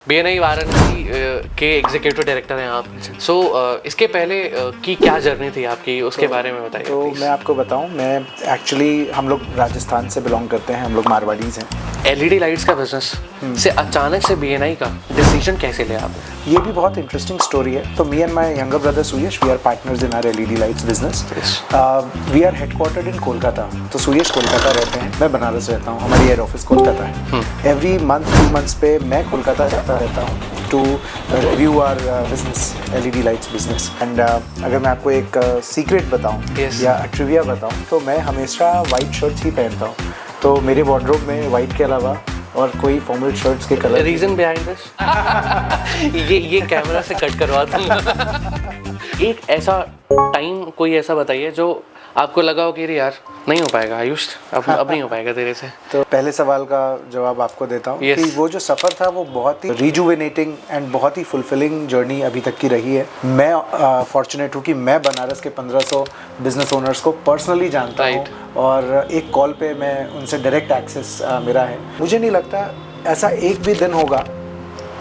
BNI Varanasi के executive director हैं आप। सो इसके पहले की क्या जर्नी थी आपकी, उसके बारे में बताइए। तो मैं आपको बताऊं, मैं एक्चुअली हम लोग राजस्थान से बिलोंग करते हैं, हम लोग मारवाड़ीज हैं। LED लाइट्स का बिजनेस से अचानक से BNI का डिसीजन कैसे लिया आप? ये भी बहुत इंटरेस्टिंग स्टोरी है। तो me and my younger brother Suyash, we are partners in our LED lights business. We are headquartered in Kolkata. तो सुयश कोलकाता रहते हैं, मैं बनारस रहता हूँ, हमारी हेड ऑफिस कोलकाता है। एवरी मंथ 2 मंथ्स पे मैं कोलकाता जाता रहता हूँ to review our business, LED lights business. And अगर मैं आपको एक सीक्रेट बताऊँ या ट्रिविया बताऊँ, तो मैं हमेशा वाइट शर्ट्स ही पहनता हूँ। तो मेरे वार्डरोब में वाइट के अलावा और कोई फॉर्मल शर्ट्स के कलर। रीजन बिहाइंड दिस ये कैमरा से कट करवा दूंगा। एक ऐसा टाइम कोई ऐसा बताइए जो आपको लगा हो कि यार नहीं हो पाएगा आयुष, अब नहीं हो पाएगा तेरे से। तो पहले सवाल का जवाब आपको देता हूँ कि वो जो सफ़र था वो बहुत ही रिजुवेनेटिंग एंड बहुत ही फुलफिलिंग जर्नी अभी तक की रही है। मैं फॉर्चुनेट हूँ कि मैं बनारस के 1500 बिजनेस ओनर्स को पर्सनली जानता हूँ और एक कॉल पे मैं उनसे डायरेक्ट एक्सेस मेरा है। मुझे नहीं लगता ऐसा एक भी दिन होगा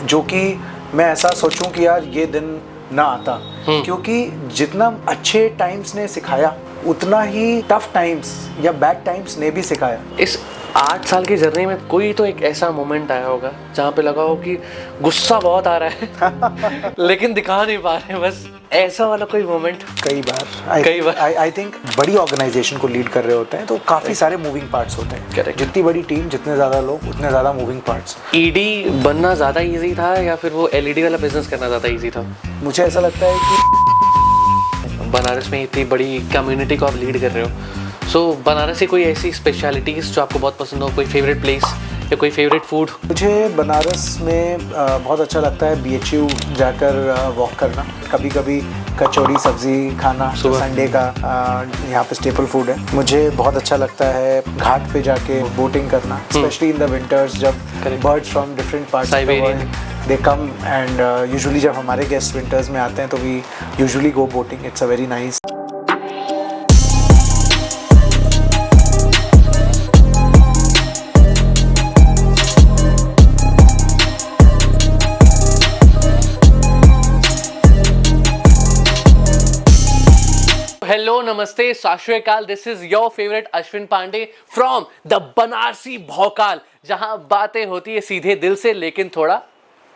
जो कि मैं ऐसा सोचूं कि यार ये दिन ना आता, क्योंकि जितना अच्छे टाइम्स ने सिखाया उतना ही टफ टाइम्स या बैड टाइम्स ने भी सिखाया। इस 8 साल की जर्नी में कोई तो एक ऐसा मोमेंट आया होगा जहाँ पे लगा हो कि गुस्सा बहुत आ रहा है लेकिन दिखा नहीं पा रहे, बस ऐसा वाला कोई मोमेंट। कई बार आई थिंक बड़ी ऑर्गेनाइजेशन को लीड कर रहे होते हैं तो काफी सारे मूविंग पार्ट्स होते हैं। Correct. जितनी बड़ी टीम, जितने ज्यादा लोग, उतने ज्यादा मूविंग पार्ट्स। ED बनना ज्यादा इजी था या फिर वो LED वाला बिजनेस करना ज्यादा इजी था? मुझे ऐसा लगता है कि बनारस में इतनी बड़ी कम्युनिटी को आप लीड कर रहे हो, सो बनारस की कोई ऐसी स्पेशलिटीज़ जो आपको बहुत पसंद हो, कोई फेवरेट प्लेस या कोई फेवरेट फूड? मुझे बनारस में बहुत अच्छा लगता है BHU जाकर वॉक करना, कभी कभी कचौड़ी सब्जी खाना, तो संडे का यहाँ पे स्टेपल फूड है। मुझे बहुत अच्छा लगता है घाट पे जाके बोटिंग करना, स्पेशली इन द विंटर्स जब birds from different parts of the world they come and usually जब हमारे गेस्ट विंटर्स में आते हैं तो we usually go boating. It's a very nice. Hello, नमस्ते, सत श्री अकाल। This is your favourite Ashwin Pandey from the Banarasi Bhaukal, जहां बातें होती है सीधे दिल से लेकिन थोड़ा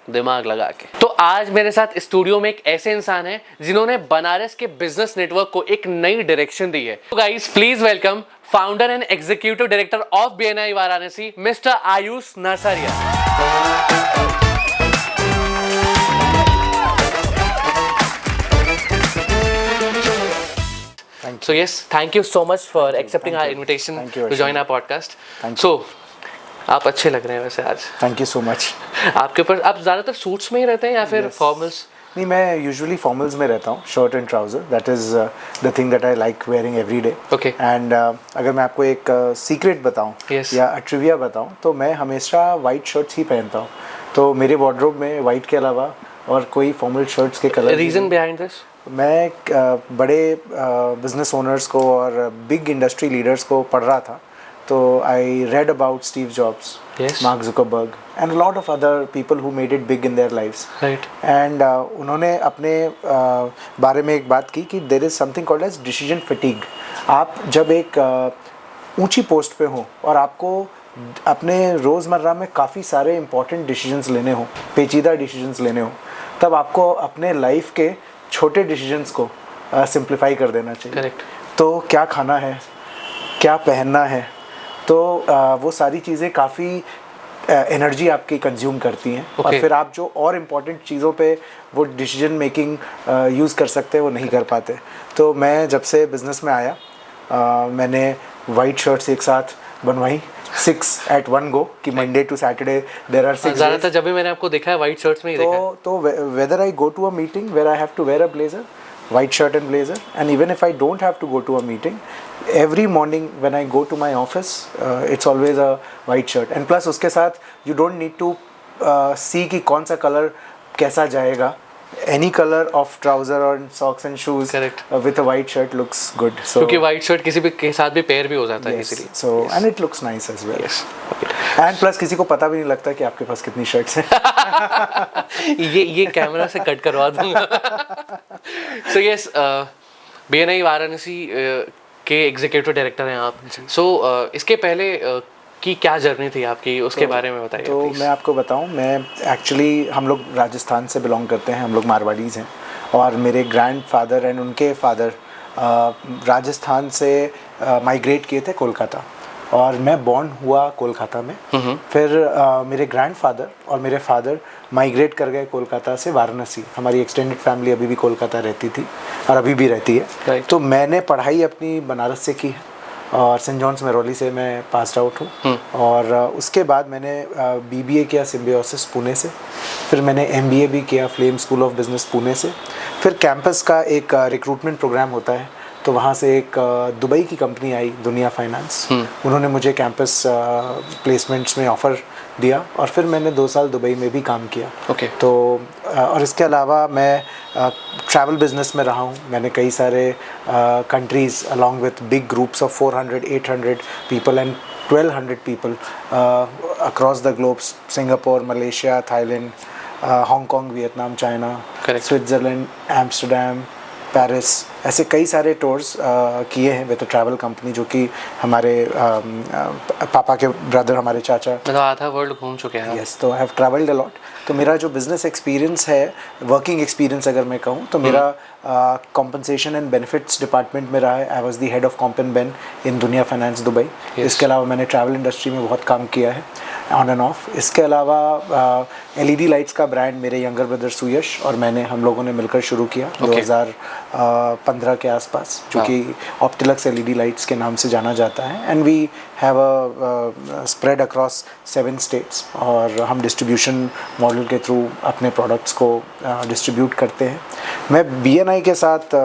दिमाग लगा के। तो आज मेरे साथ स्टूडियो में एक ऐसे इंसान है जिन्होंने बनारस के बिजनेस नेटवर्क को एक नई डायरेक्शन दी है। तो guys, please welcome founder and executive director of BNI Varanasi, mister Ayush Narsaria. So yes, thank you so much for accepting our invitation to join our podcast. So, आप अच्छे लग रहे हैं वैसे आज। Thank you so much. आपके ऊपर आप ज़्यादातर सूट्स में ही रहते हैं या फिर फॉर्मल्स? नहीं, मैं यूजुअली फॉर्मल्स में रहता हूँ, shirt and trouser. That is the thing that I like wearing every day. Okay. And अगर मैं आपको एक सीक्रेट बताऊँ या ट्रिविया बताऊँ, तो मैं हमेशा वाइट शर्ट्स ही पहनता हूँ। तो मेरे वार्डरोब में वाइट के अलावा और कोई फॉर्मल शर्ट्स के कलर। Reason behind this? मैं बड़े बिजनेस ओनर्स को और बिग इंडस्ट्री लीडर्स को पढ़ रहा था, तो I read about Steve Jobs, Mark Zuckerberg and a lot of other people who made it big in their lives. Right. And उन्होंने अपने बारे में एक बात की कि there is something called as decision fatigue. आप जब एक ऊंची पोस्ट पे हो और आपको अपने रोज़मर्रा में काफ़ी सारे इंपॉर्टेंट डिसीजंस लेने हो, पेचीदा डिसीजंस लेने हो, तब आपको अपने लाइफ के छोटे डिसीजंस को सिंप्लीफाई कर देना चाहिए। करेक्ट। तो क्या खाना है, क्या पहनना है, तो वो सारी चीज़ें काफ़ी एनर्जी आपकी कंज्यूम करती हैं। और फिर आप जो और इम्पॉर्टेंट चीज़ों पे वो डिसीजन मेकिंग यूज़ कर सकते हैं वो नहीं कर पाते। तो मैं जब से बिज़नेस में आया मैंने वाइट शर्ट्स एक साथ बनवाई 6 at 1 go कि Monday to Saturday there are 6 ज़्यादातर जब भी मैंने आपको देखा है वाइट शर्ट्स में ही देखा है। तो whether I go to a meeting where I have to wear a blazer, white shirt and blazer, and even if I don't have to go to a meeting, every morning when I go to my office, it's always a white shirt. And plus उसके साथ you don't need to see कि कौन सा colour कैसा जाएगा, any color of trouser or socks and shoes Correct. With a white shirt looks good. So क्योंकि white shirt किसी भी के साथ भी पेयर भी हो जाता है yes, इसीलिए. so and it looks nice as well. Yes. Okay. And plus किसी को पता भी नहीं लगता कि आपके पास कितनी shirts हैं. ये कैमरा से कट करवा दूंगा. So yes, BNI वाराणसी के एग्जीक्यूटिव डायरेक्टर हैं आप. So इसके पहले की क्या जर्नी थी आपकी, उसके बारे में बताइए. तो मैं आपको बताऊं, मैं एक्चुअली हम लोग राजस्थान से बिलोंग करते हैं, हम लोग मारवाड़ीज़ हैं और मेरे ग्रैंडफादर एंड उनके फादर राजस्थान से माइग्रेट किए थे कोलकाता और मैं बॉर्न हुआ कोलकाता में. फिर मेरे ग्रैंडफादर और मेरे फादर माइग्रेट कर गए कोलकाता से वाराणसी. हमारी एक्सटेंडेड फैमिली अभी भी कोलकाता रहती थी और अभी भी रहती है. Right. तो मैंने पढ़ाई अपनी बनारस से की है और सेंट जॉन्स मेरोली से मैं पास आउट हूँ. और उसके बाद मैंने BBA किया सिम्बियोसिस पुणे से. फिर मैंने MBA भी किया flame school of business Pune से. फिर कैंपस का एक रिक्रूटमेंट प्रोग्राम होता है तो वहाँ से एक दुबई की कंपनी आई, दुनिया फाइनेंस. उन्होंने मुझे कैंपस प्लेसमेंट्स में ऑफ़र दिया और फिर मैंने 2 साल दुबई में भी काम किया. Okay. तो और इसके अलावा मैं ट्रैवल बिजनेस में रहा हूँ. मैंने कई सारे countries along with big groups of 400-800 people and 1200 people across the globe, Singapore, Malaysia, Thailand, Hong Kong, Vietnam, China, Switzerland, Amsterdam, Paris, ऐसे कई सारे टूर्स किए हैं विद ट्रैवल कंपनी जो कि हमारे पापा के ब्रदर, हमारे चाचा. मतलब आधा वर्ल्ड घूम चुके हैं. यस, तो I have travelled a lot. तो मेरा जो बिजनेस एक्सपीरियंस है, वर्किंग एक्सपीरियंस अगर मैं कहूँ तो मेरा कॉम्पनसेशन एंड बेनिफिट्स डिपार्टमेंट में रहा है. I was the head of comp and ben in Dunia Finance Dubai. इसके अलावा मैंने ट्रैवल इंडस्ट्री में बहुत काम किया है ऑन एंड ऑफ. इसके अलावा LED लाइट्स का ब्रांड मेरे यंगर ब्रदर सुयश और हम लोगों ने मिलकर शुरू किया 2015 के आसपास, जो कि ऑप्टिलक्स LED लाइट्स के नाम से जाना जाता है. And we have a spread across 7 states और हम डिस्ट्रीब्यूशन मॉडल के थ्रू अपने प्रोडक्ट्स को डिस्ट्रीब्यूट करते हैं. मैं BNI के साथ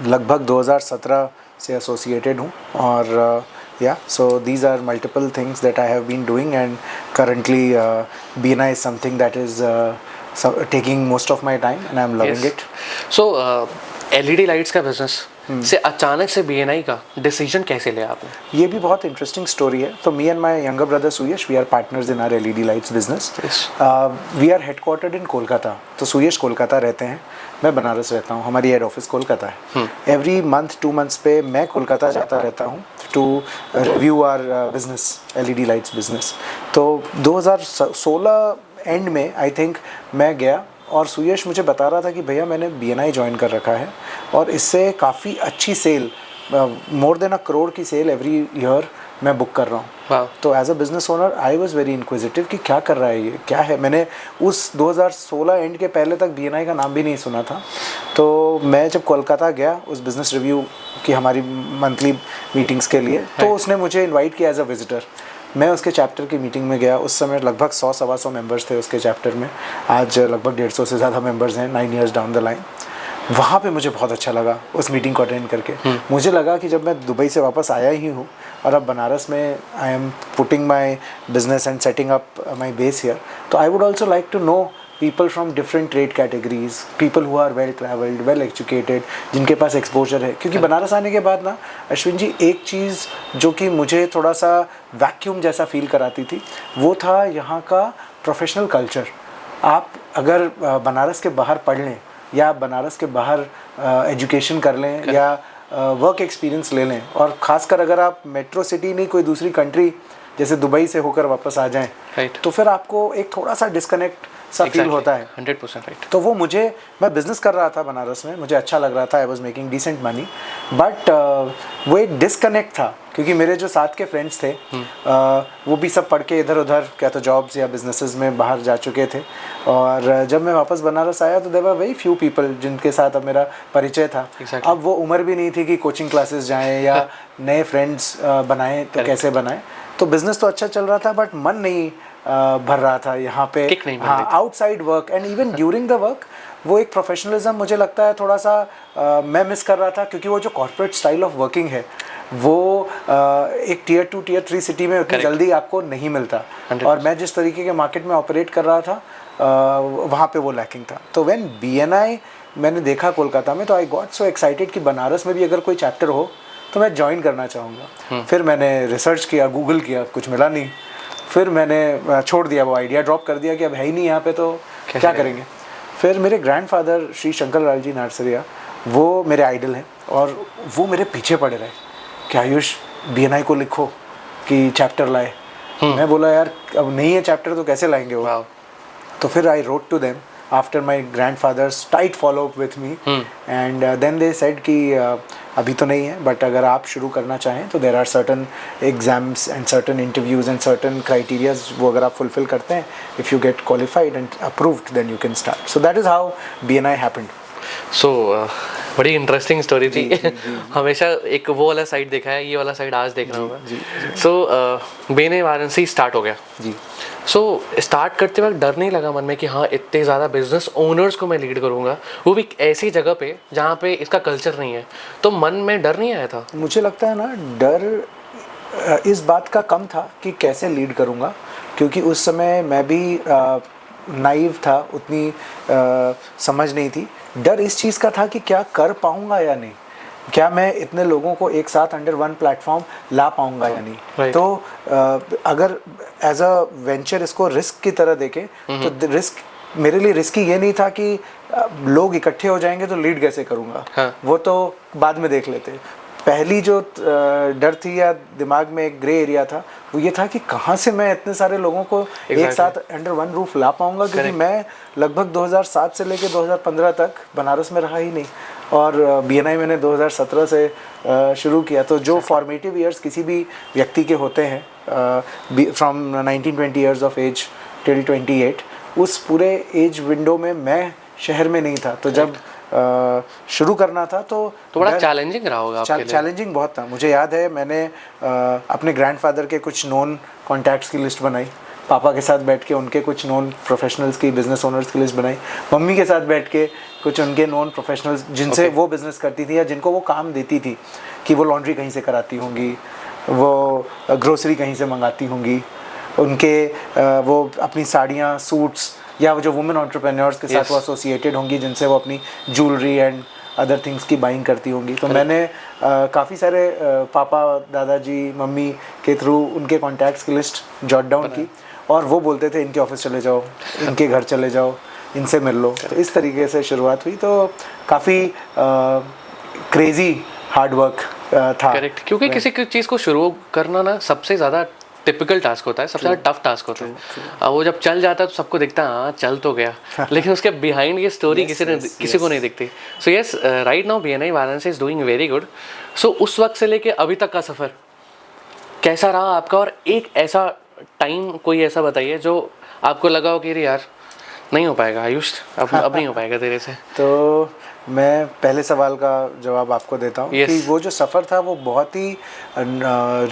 लगभग 2017 से एसोसिएटेड हूँ और yeah, so these are multiple things that I have been doing and currently BNI is something that is taking most of my time and I'm loving it. So LED lights का business से अचानक से BNI का decision कैसे लिया आपने? ये भी बहुत इंटरेस्टिंग स्टोरी है. तो me and my younger brother Suyash, we are partners in our LED lights business. We are headquartered in Kolkata. तो सुयश कोलकाता रहते हैं, मैं बनारस रहता हूँ. हमारी हेड ऑफिस कोलकाता है. एवरी मंथ 2 मंथ्स पे मैं कोलकाता जाता रहता हूँ to review our business, LED lights business. तो 2016 एंड में आई थिंक मैं गया और सुयश मुझे बता रहा था कि भैया मैंने BNI ज्वाइन कर रखा है और इससे काफ़ी अच्छी सेल, मोर देन 1 करोड़ की सेल एवरी ईयर मैं बुक कर रहा हूँ. तो as a business owner I was very inquisitive कि क्या कर रहा है ये, क्या है. मैंने उस 2016 एंड के पहले तक BNI का नाम भी नहीं सुना था. तो मैं जब कोलकाता गया उस बिज़नेस रिव्यू की हमारी मंथली मीटिंग्स के लिए, तो उसने मुझे इन्वाइट किया एज अ विजिटर. मैं उसके चैप्टर की मीटिंग में गया. उस समय लगभग 100-125 मेंबर्स थे उसके चैप्टर में. आज लगभग 150 से ज़्यादा मेंबर्स हैं 9 इयर्स डाउन द लाइन. वहाँ पे मुझे बहुत अच्छा लगा उस मीटिंग को अटेंड करके. मुझे लगा कि जब मैं दुबई से वापस आया ही हूँ और अब बनारस में I am putting my business and setting up my base here, तो I would also like to know people from different trade categories, people who are well traveled, well educated, जिनके पास एक्सपोजर है. क्योंकि बनारस आने के बाद ना अश्विन जी, एक चीज़ जो कि मुझे थोड़ा सा वैक्यूम जैसा फील कराती थी वो था यहाँ का प्रोफेशनल कल्चर. आप अगर बनारस के बाहर पढ़ लें या बनारस के बाहर एजुकेशन कर लें या वर्क एक्सपीरियंस ले लें, और ख़ासकर अगर आप मेट्रो सिटी नहीं कोई दूसरी कंट्री जैसे दुबई से होकर वापस आ जाएं, तो फिर आपको एक थोड़ा सा डिस्कनेक्ट सा फील होता है. 100% राइट. तो वो मैं बिज़नेस कर रहा था बनारस में, मुझे अच्छा लग रहा था, I was making decent money, but वो एक डिस्कनेक्ट था क्योंकि मेरे जो साथ के फ्रेंड्स थे वो भी सब पढ़ के इधर उधर क्या तो जॉब्स या बिजनेसेस में बाहर जा चुके थे. और जब मैं वापस बनारस आया तो there were very few people जिनके साथ अब मेरा परिचय था. अब वो उम्र भी नहीं थी कि कोचिंग क्लासेस जाएँ या नए फ्रेंड्स बनाएं तो कैसे बनाएं. तो बिज़नेस तो अच्छा चल रहा था बट मन नहीं भर रहा था यहाँ पे. हाँ, outside work and even during the work वो एक प्रोफेशनलिज्म मुझे लगता है थोड़ा सा मैं मिस कर रहा था, क्योंकि वो जो कॉर्पोरेट स्टाइल ऑफ वर्किंग है वो एक टियर 2 टियर 3 सिटी में उतनी जल्दी आपको नहीं मिलता. और मैं जिस तरीके के मार्केट में ऑपरेट कर रहा था वहाँ पे वो लैकिंग था। तो व्हेन BNI मैंने देखा कोलकाता में, तो आई गॉट सो एक्साइटेड कि बनारस में भी अगर कोई चैप्टर हो तो मैं ज्वाइन करना चाहूँगा। फिर मैंने रिसर्च किया, गूगल किया, कुछ मिला नहीं। फिर मैंने छोड़ दिया, वो आइडिया ड्रॉप कर दिया कि अब है ही नहीं यहाँ पे तो क्या करेंगे। फिर मेरे ग्रैंडफादर श्री शंकर लाल जी नारसरिया, वो मेरे आइडल हैं और वो मेरे पीछे पड़े रहे कि आयुष BNI को लिखो कि चैप्टर लाए। मैं बोला यार अब नहीं है चैप्टर तो कैसे लाएंगे वो। तो फिर I wrote to them after my grandfather's tight follow up with me and then they said कि अभी तो नहीं है, बट अगर आप शुरू करना चाहें तो there are certain exams and certain interviews and certain criterias, वो अगर आप fulfill करते हैं, if you get qualified and approved then you can start. So that is how BNI happened. सो बड़ी इंटरेस्टिंग स्टोरी थी। हमेशा एक वो वाला साइड देखा है, ये वाला साइड आज देख रहा हूँ मैं। सो BNI वाराणसी स्टार्ट हो गया जी। सो स्टार्ट करते वक्त डर नहीं लगा मन में कि हाँ इतने ज़्यादा बिजनेस ओनर्स को मैं लीड करूँगा, वो भी ऐसी जगह पे जहाँ पे इसका कल्चर नहीं है, तो मन में डर नहीं आया था? मुझे लगता है ना डर इस बात का कम था कि कैसे लीड करूँगा, क्योंकि उस समय मैं भी नाइव था, उतनी समझ नहीं थी। डर इस चीज़ का था कि क्या कर पाऊँगा या नहीं, क्या मैं इतने लोगों को एक साथ अंडर वन प्लेटफॉर्म ला पाऊँगा या नहीं। तो अगर एज अ वेंचर इसको रिस्क की तरह देखें तो रिस्क मेरे लिए रिस्की ये नहीं था कि लोग इकट्ठे हो जाएंगे तो लीड कैसे करूँगा, वो तो बाद में देख लेते। पहली जो डर थी या दिमाग में एक ग्रे एरिया था, वो ये था कि कहाँ से मैं इतने सारे लोगों को एक साथ अंडर वन रूफ ला पाऊँगा, क्योंकि मैं लगभग 2007 से लेकर 2015 तक बनारस में रहा ही नहीं और BNI मैंने 2017 से शुरू किया। तो जो फॉर्मेटिव ईयर्स किसी भी व्यक्ति के होते हैं from 19-20 years of as till 28, उस पूरे एज विंडो में मैं शहर में नहीं था। तो जब शुरू करना था तो बड़ा चैलेंजिंग रहा होगा आपके लिए? चैलेंजिंग बहुत था। मुझे याद है मैंने अपने ग्रैंडफादर के कुछ नोन कॉन्टैक्ट्स की लिस्ट बनाई, पापा के साथ बैठ के उनके कुछ नोन प्रोफेशनल्स की, बिजनेस ओनर्स की लिस्ट बनाई, मम्मी के साथ बैठ के कुछ उनके नोन प्रोफेशनल्स जिनसे वो बिज़नेस करती थी या जिनको वो काम देती थी कि वो लॉन्ड्री कहीं से कराती होंगी, वो ग्रोसरी कहीं से मंगाती होंगी, उनके वो अपनी साड़ियाँ, सूट्स या वो जो वुमेन एंटरप्रेन्योर्स के साथ वो एसोसिएटेड होंगी जिनसे वो अपनी ज्वेलरी एंड अदर थिंग्स की बाइंग करती होंगी। तो मैंने काफ़ी सारे पापा, दादाजी, मम्मी के थ्रू उनके कॉन्टैक्ट्स की लिस्ट जॉट डाउन की और वो बोलते थे इनके ऑफिस चले जाओ, इनके घर चले जाओ, इनसे मिल लो। तो इस तरीके से शुरुआत हुई। तो काफ़ी क्रेजी हार्ड वर्क था। करेक्ट, क्योंकि किसी चीज़ को शुरू करना ना सबसे ज़्यादा टिपिकल टास्क होता है, सबसे ज़्यादा टफ टास्क होता है। वो जब चल जाता है तो सबको दिखता है हाँ चल तो गया, लेकिन उसके बिहाइंड ये स्टोरी किसी को नहीं दिखती। So yes, right now BNI Varanasi is doing very good. So उस वक्त से लेके अभी तक का सफ़र कैसा रहा आपका, और एक ऐसा टाइम कोई ऐसा बताइए जो आपको लगा हो कि अरे यार नहीं हो पाएगा आयुष, अब नहीं हो पाएगा तेरे से? तो मैं पहले सवाल का जवाब आपको देता हूँ कि वो जो सफ़र था वो बहुत ही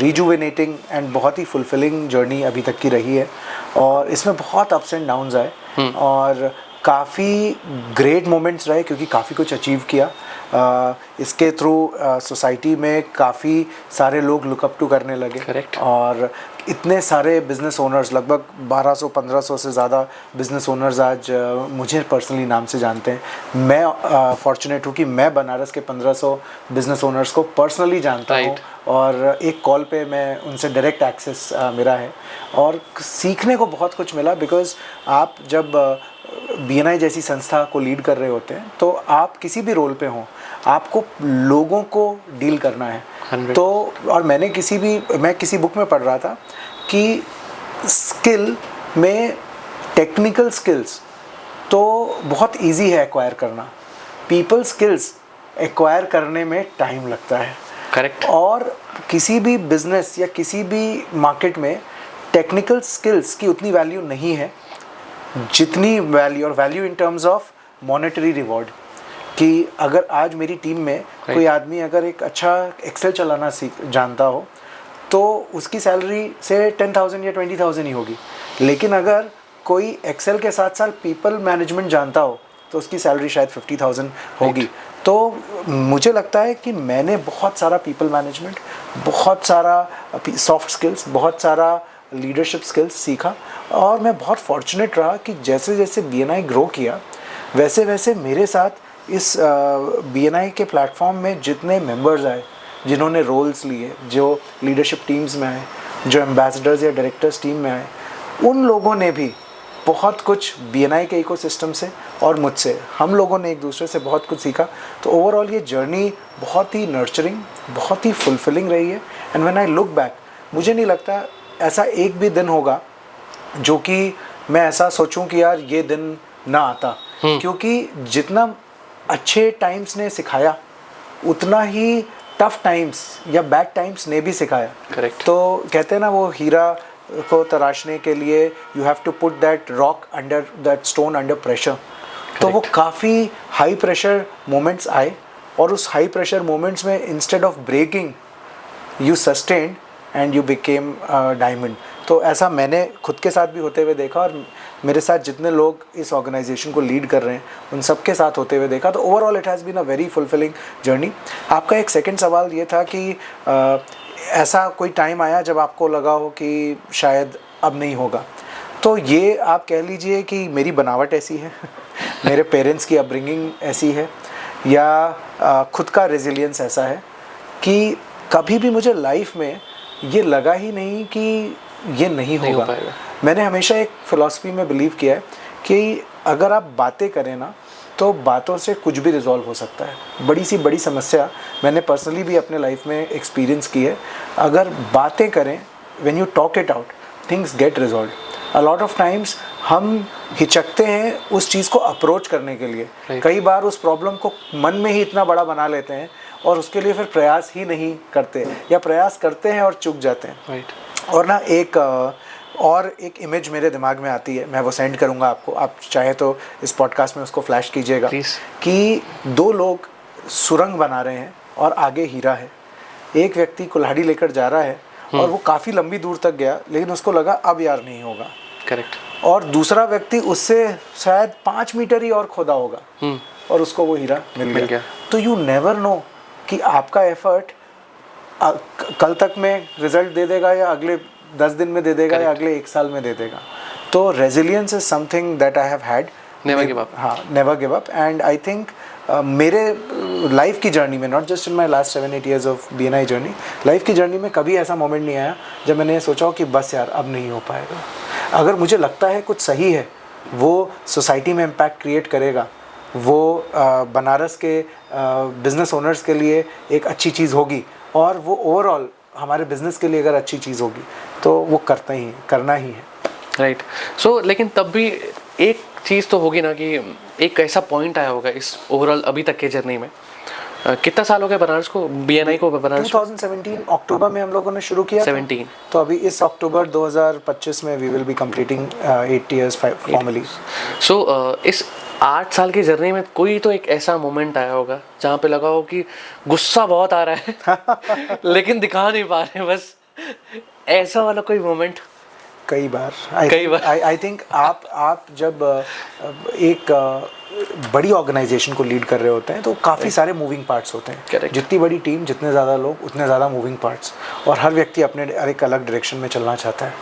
रिजुवेनेटिंग एंड बहुत ही फुलफिलिंग जर्नी अभी तक की रही है और इसमें बहुत अप्स एंड डाउन्स आए और काफ़ी ग्रेट मोमेंट्स रहे क्योंकि काफ़ी कुछ अचीव किया। इसके थ्रू सोसाइटी में काफ़ी सारे लोग लुकअप टू करने लगे। Correct. और इतने सारे बिज़नेस ओनर्स, लगभग 1200-1500 से ज़्यादा बिज़नेस ओनर्स आज मुझे पर्सनली नाम से जानते हैं। मैं फॉर्चुनेट हूँ कि मैं बनारस के 1500 बिज़नेस ओनर्स को पर्सनली जानता हूँ और एक कॉल पे मैं उनसे डायरेक्ट एक्सेस मेरा है और सीखने को बहुत कुछ मिला। बिकॉज़ आप जब BNI जैसी संस्था को लीड कर रहे होते हैं तो आप किसी भी रोल पे हों, आपको लोगों को डील करना है। 100. तो और मैं किसी बुक में पढ़ रहा था कि स्किल में टेक्निकल स्किल्स तो बहुत इजी है एक्वायर करना, पीपल स्किल्स एक्वायर करने में टाइम लगता है। करेक्ट। और किसी भी बिजनेस या किसी भी मार्केट में टेक्निकल स्किल्स की उतनी वैल्यू नहीं है जितनी वैल्यू, और value in terms of monetary reward, कि अगर आज मेरी टीम में कोई आदमी अगर एक अच्छा एक्सेल चलाना जानता हो तो उसकी सैलरी से 10,000 या 20,000 ही होगी, लेकिन अगर कोई एक्सेल के साथ साथ पीपल मैनेजमेंट जानता हो तो उसकी सैलरी शायद 50,000 होगी। तो मुझे लगता है कि मैंने बहुत सारा पीपल मैनेजमेंट, बहुत सारा सॉफ्ट स्किल्स, बहुत सारा लीडरशिप स्किल्स सीखा। और मैं बहुत फॉर्चुनेट रहा कि जैसे जैसे BNI ग्रो किया वैसे वैसे मेरे साथ इस BNI के प्लेटफॉर्म में जितने मेंबर्स आए, जिन्होंने रोल्स लिए, जो लीडरशिप टीम्स में आए, जो एम्बेसडर्स या डायरेक्टर्स टीम में आए, उन लोगों ने भी बहुत कुछ BNI के इकोसिस्टम से और मुझसे, हम लोगों ने एक दूसरे से बहुत कुछ सीखा। तो ओवरऑल ये जर्नी बहुत ही नर्चरिंग, बहुत ही फुलफिलिंग रही है। And when I look back, मुझे नहीं लगता ऐसा एक भी दिन होगा जो कि मैं ऐसा सोचूं कि यार ये दिन ना आता, क्योंकि जितना अच्छे टाइम्स ने सिखाया उतना ही टफ टाइम्स या बैड टाइम्स ने भी सिखाया। करेक्ट। तो कहते हैं ना, वो हीरा को तराशने के लिए you have to put that rock under, that stone under pressure. तो वो काफ़ी हाई प्रेशर मोमेंट्स आए और उस हाई प्रेशर मोमेंट्स में instead of breaking you sustained and you became diamond. तो ऐसा मैंने खुद के साथ भी होते हुए देखा और मेरे साथ जितने लोग इस ऑर्गेनाइजेशन को लीड कर रहे हैं उन सब के साथ होते हुए देखा। तो overall it has been a very fulfilling journey. आपका एक सेकंड सवाल ये था कि ऐसा कोई टाइम आया जब आपको लगा हो कि शायद अब नहीं होगा। तो ये आप कह लीजिए कि मेरी बनावट ऐसी है मेरे पेरेंट्स की अपब्रिंगिंग ऐसी है, या खुद का रेजिलियंस ऐसा है कि कभी भी मुझे लाइफ में ये लगा ही नहीं कि ये नहीं होगा। मैंने हमेशा एक फ़िलॉसफी में बिलीव किया है कि अगर आप बातें करें ना तो बातों से कुछ भी रिजॉल्व हो सकता है। बड़ी सी बड़ी समस्या मैंने पर्सनली भी अपने लाइफ में एक्सपीरियंस की है। अगर बातें करें, when you talk it out, things get resolve. A lot of times हम हिचकते हैं उस चीज़ को अप्रोच करने के लिए। कई बार उस प्रॉब्लम को मन में ही इतना बड़ा बना लेते हैं और उसके लिए फिर प्रयास ही नहीं करते, या प्रयास करते हैं और चूक जाते हैं। और ना एक इमेज मेरे दिमाग में आती है, मैं वो सेंड करूँगा आपको, आप चाहे तो इस पॉडकास्ट में उसको फ्लैश कीजिएगा, कि दो लोग सुरंग बना रहे हैं और आगे हीरा है। एक व्यक्ति कुल्हाड़ी लेकर जा रहा है और वो काफ़ी लंबी दूर तक गया, लेकिन उसको लगा अब यार नहीं होगा। करेक्ट। और दूसरा व्यक्ति उससे शायद 5 मीटर ही और खोदा होगा और उसको वो हीरा मिल गया। तो यू नेवर नो कि आपका एफर्ट कल तक में रिजल्ट दे देगा या अगले 10 दिन में दे देगा या अगले 1 साल में दे देगा। तो resilience is something that I have had. Never give up. हाँ, never give up. And I think मेरे लाइफ की जर्नी में, not just in my last 7-8 years of BNI journey, life की जर्नी में कभी ऐसा मोमेंट नहीं आया जब मैंने सोचा हो कि बस यार अब नहीं हो पाएगा। अगर मुझे लगता है कुछ सही है, वो सोसाइटी में इम्पैक्ट क्रिएट करेगा, वो बनारस के बिजनेस ओनर्स के लिए एक अच्छी चीज़ होगी और वो ओवरऑल हमारे बिजनेस के लिए अगर अच्छी चीज़ होगी तो वो करना ही है। राइट। सो लेकिन तब भी एक चीज़ तो होगी ना कि एक ऐसा पॉइंट आया होगा इस ओवरऑल अभी तक के जर्नी में। कितना साल हो गया बनारस को, BNI को बनारस? 2017 अक्टूबर में हम लोगों ने शुरू किया। 17। तो अभी इस अक्टूबर 2025 में we will be completing 8 years formally. So इस 8 साल की जर्नी में कोई तो एक ऐसा मोमेंट आया होगा जहाँ पे लगा हो कि गुस्सा बहुत आ रहा है लेकिन दिखा नहीं पा रहे, बस ऐसा वाला कोई मोमेंट? कई बार आई थिंक आप जब एक बड़ी ऑर्गेनाइजेशन को लीड कर रहे होते हैं तो काफ़ी सारे मूविंग पार्ट्स होते हैं। Correct. जितनी बड़ी टीम, जितने ज़्यादा लोग, उतने ज़्यादा मूविंग पार्ट्स, और हर व्यक्ति अपने एक अलग डायरेक्शन में चलना चाहता है।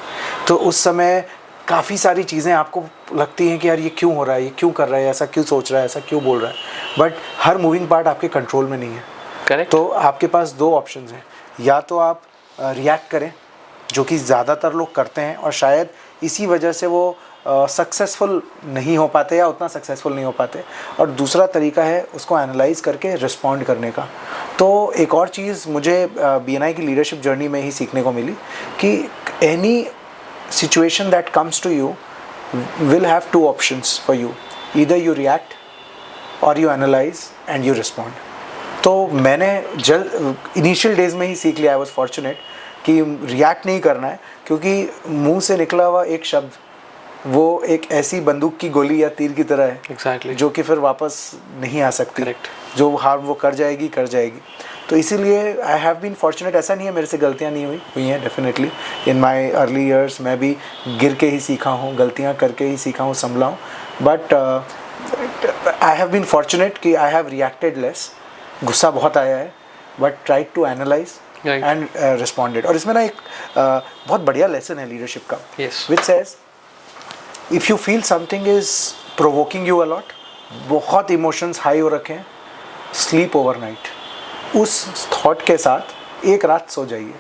तो उस समय काफ़ी सारी चीज़ें आपको लगती हैं कि यार ये क्यों हो रहा है, ये क्यों कर रहा है, ऐसा क्यों सोच रहा है, ऐसा क्यों बोल रहा है, बट हर मूविंग पार्ट आपके कंट्रोल में नहीं है। करेक्ट। तो आपके पास 2 ऑप्शंस हैं, या तो आप रिएक्ट करें, जो कि ज़्यादातर लोग करते हैं और शायद इसी वजह से वो सक्सेसफुल नहीं हो पाते या उतना सक्सेसफुल नहीं हो पाते, और दूसरा तरीका है उसको एनालाइज करके रिस्पॉन्ड करने का। तो एक और चीज़ मुझे BNI की लीडरशिप जर्नी में ही सीखने को मिली कि any situation that comes to you will have 2 options for you, either you react or you analyze and you respond. तो मैंने इनिशियल डेज में ही सीख लिया, आई वॉज फॉर्चुनेट, कि रिएक्ट नहीं करना है, क्योंकि मुंह से निकला हुआ एक शब्द वो एक ऐसी बंदूक की गोली या तीर की तरह है। Exactly. जो कि फिर वापस नहीं आ सकती। Correct. जो हार्म वो कर जाएगी। तो इसीलिए आई हैव बीन फॉर्चुनेट। ऐसा नहीं है मेरे से गलतियाँ नहीं हुई हैं, definitely in my early years मैं भी गिर के ही सीखा हूँ, गलतियाँ करके ही सीखा हूँ, संभला हूँ, but I have been fortunate कि आई हैव रिएक्टेड लेस। गुस्सा बहुत आया है, but try to analyse Right. And responded. और इसमें ना एक बहुत बढ़िया लेसन है लीडरशिप का, Yes. Which says if you feel something is provoking you a lot, बहुत इमोशंस हाई हो रखे हैं, स्लीप ओवरनाइट. उस थॉट के साथ एक रात सो जाइए.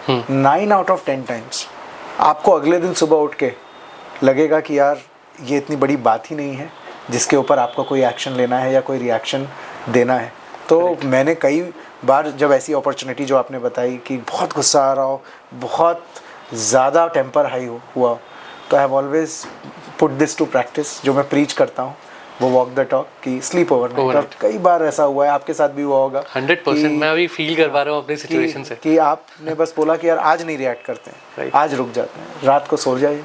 9 out of 10 टाइम्स आपको अगले दिन सुबह उठ के लगेगा कि यार ये इतनी बड़ी बात ही नहीं है जिसके ऊपर आपको कोई एक्शन लेना है या कोई रिएक्शन देना है. तो मैंने कई बार जब ऐसी अपॉर्चुनिटी जो आपने बताई कि बहुत गुस्सा आ रहा हो, बहुत ज़्यादा टेम्पर हाई हुआ, तो I have always put this to practice. जो मैं प्रीच करता हूँ वो वॉक द टॉक की स्लीप ओवरनाइट. और कई बार ऐसा हुआ है, आपके साथ भी हुआ होगा. 100% मैं अभी फील कर पा रहा हूँ अपनी सिचुएशन से कि आपने बस बोला कि यार आज नहीं रिएक्ट करते हैं, आज रुक जाते हैं, रात को सो जाइए,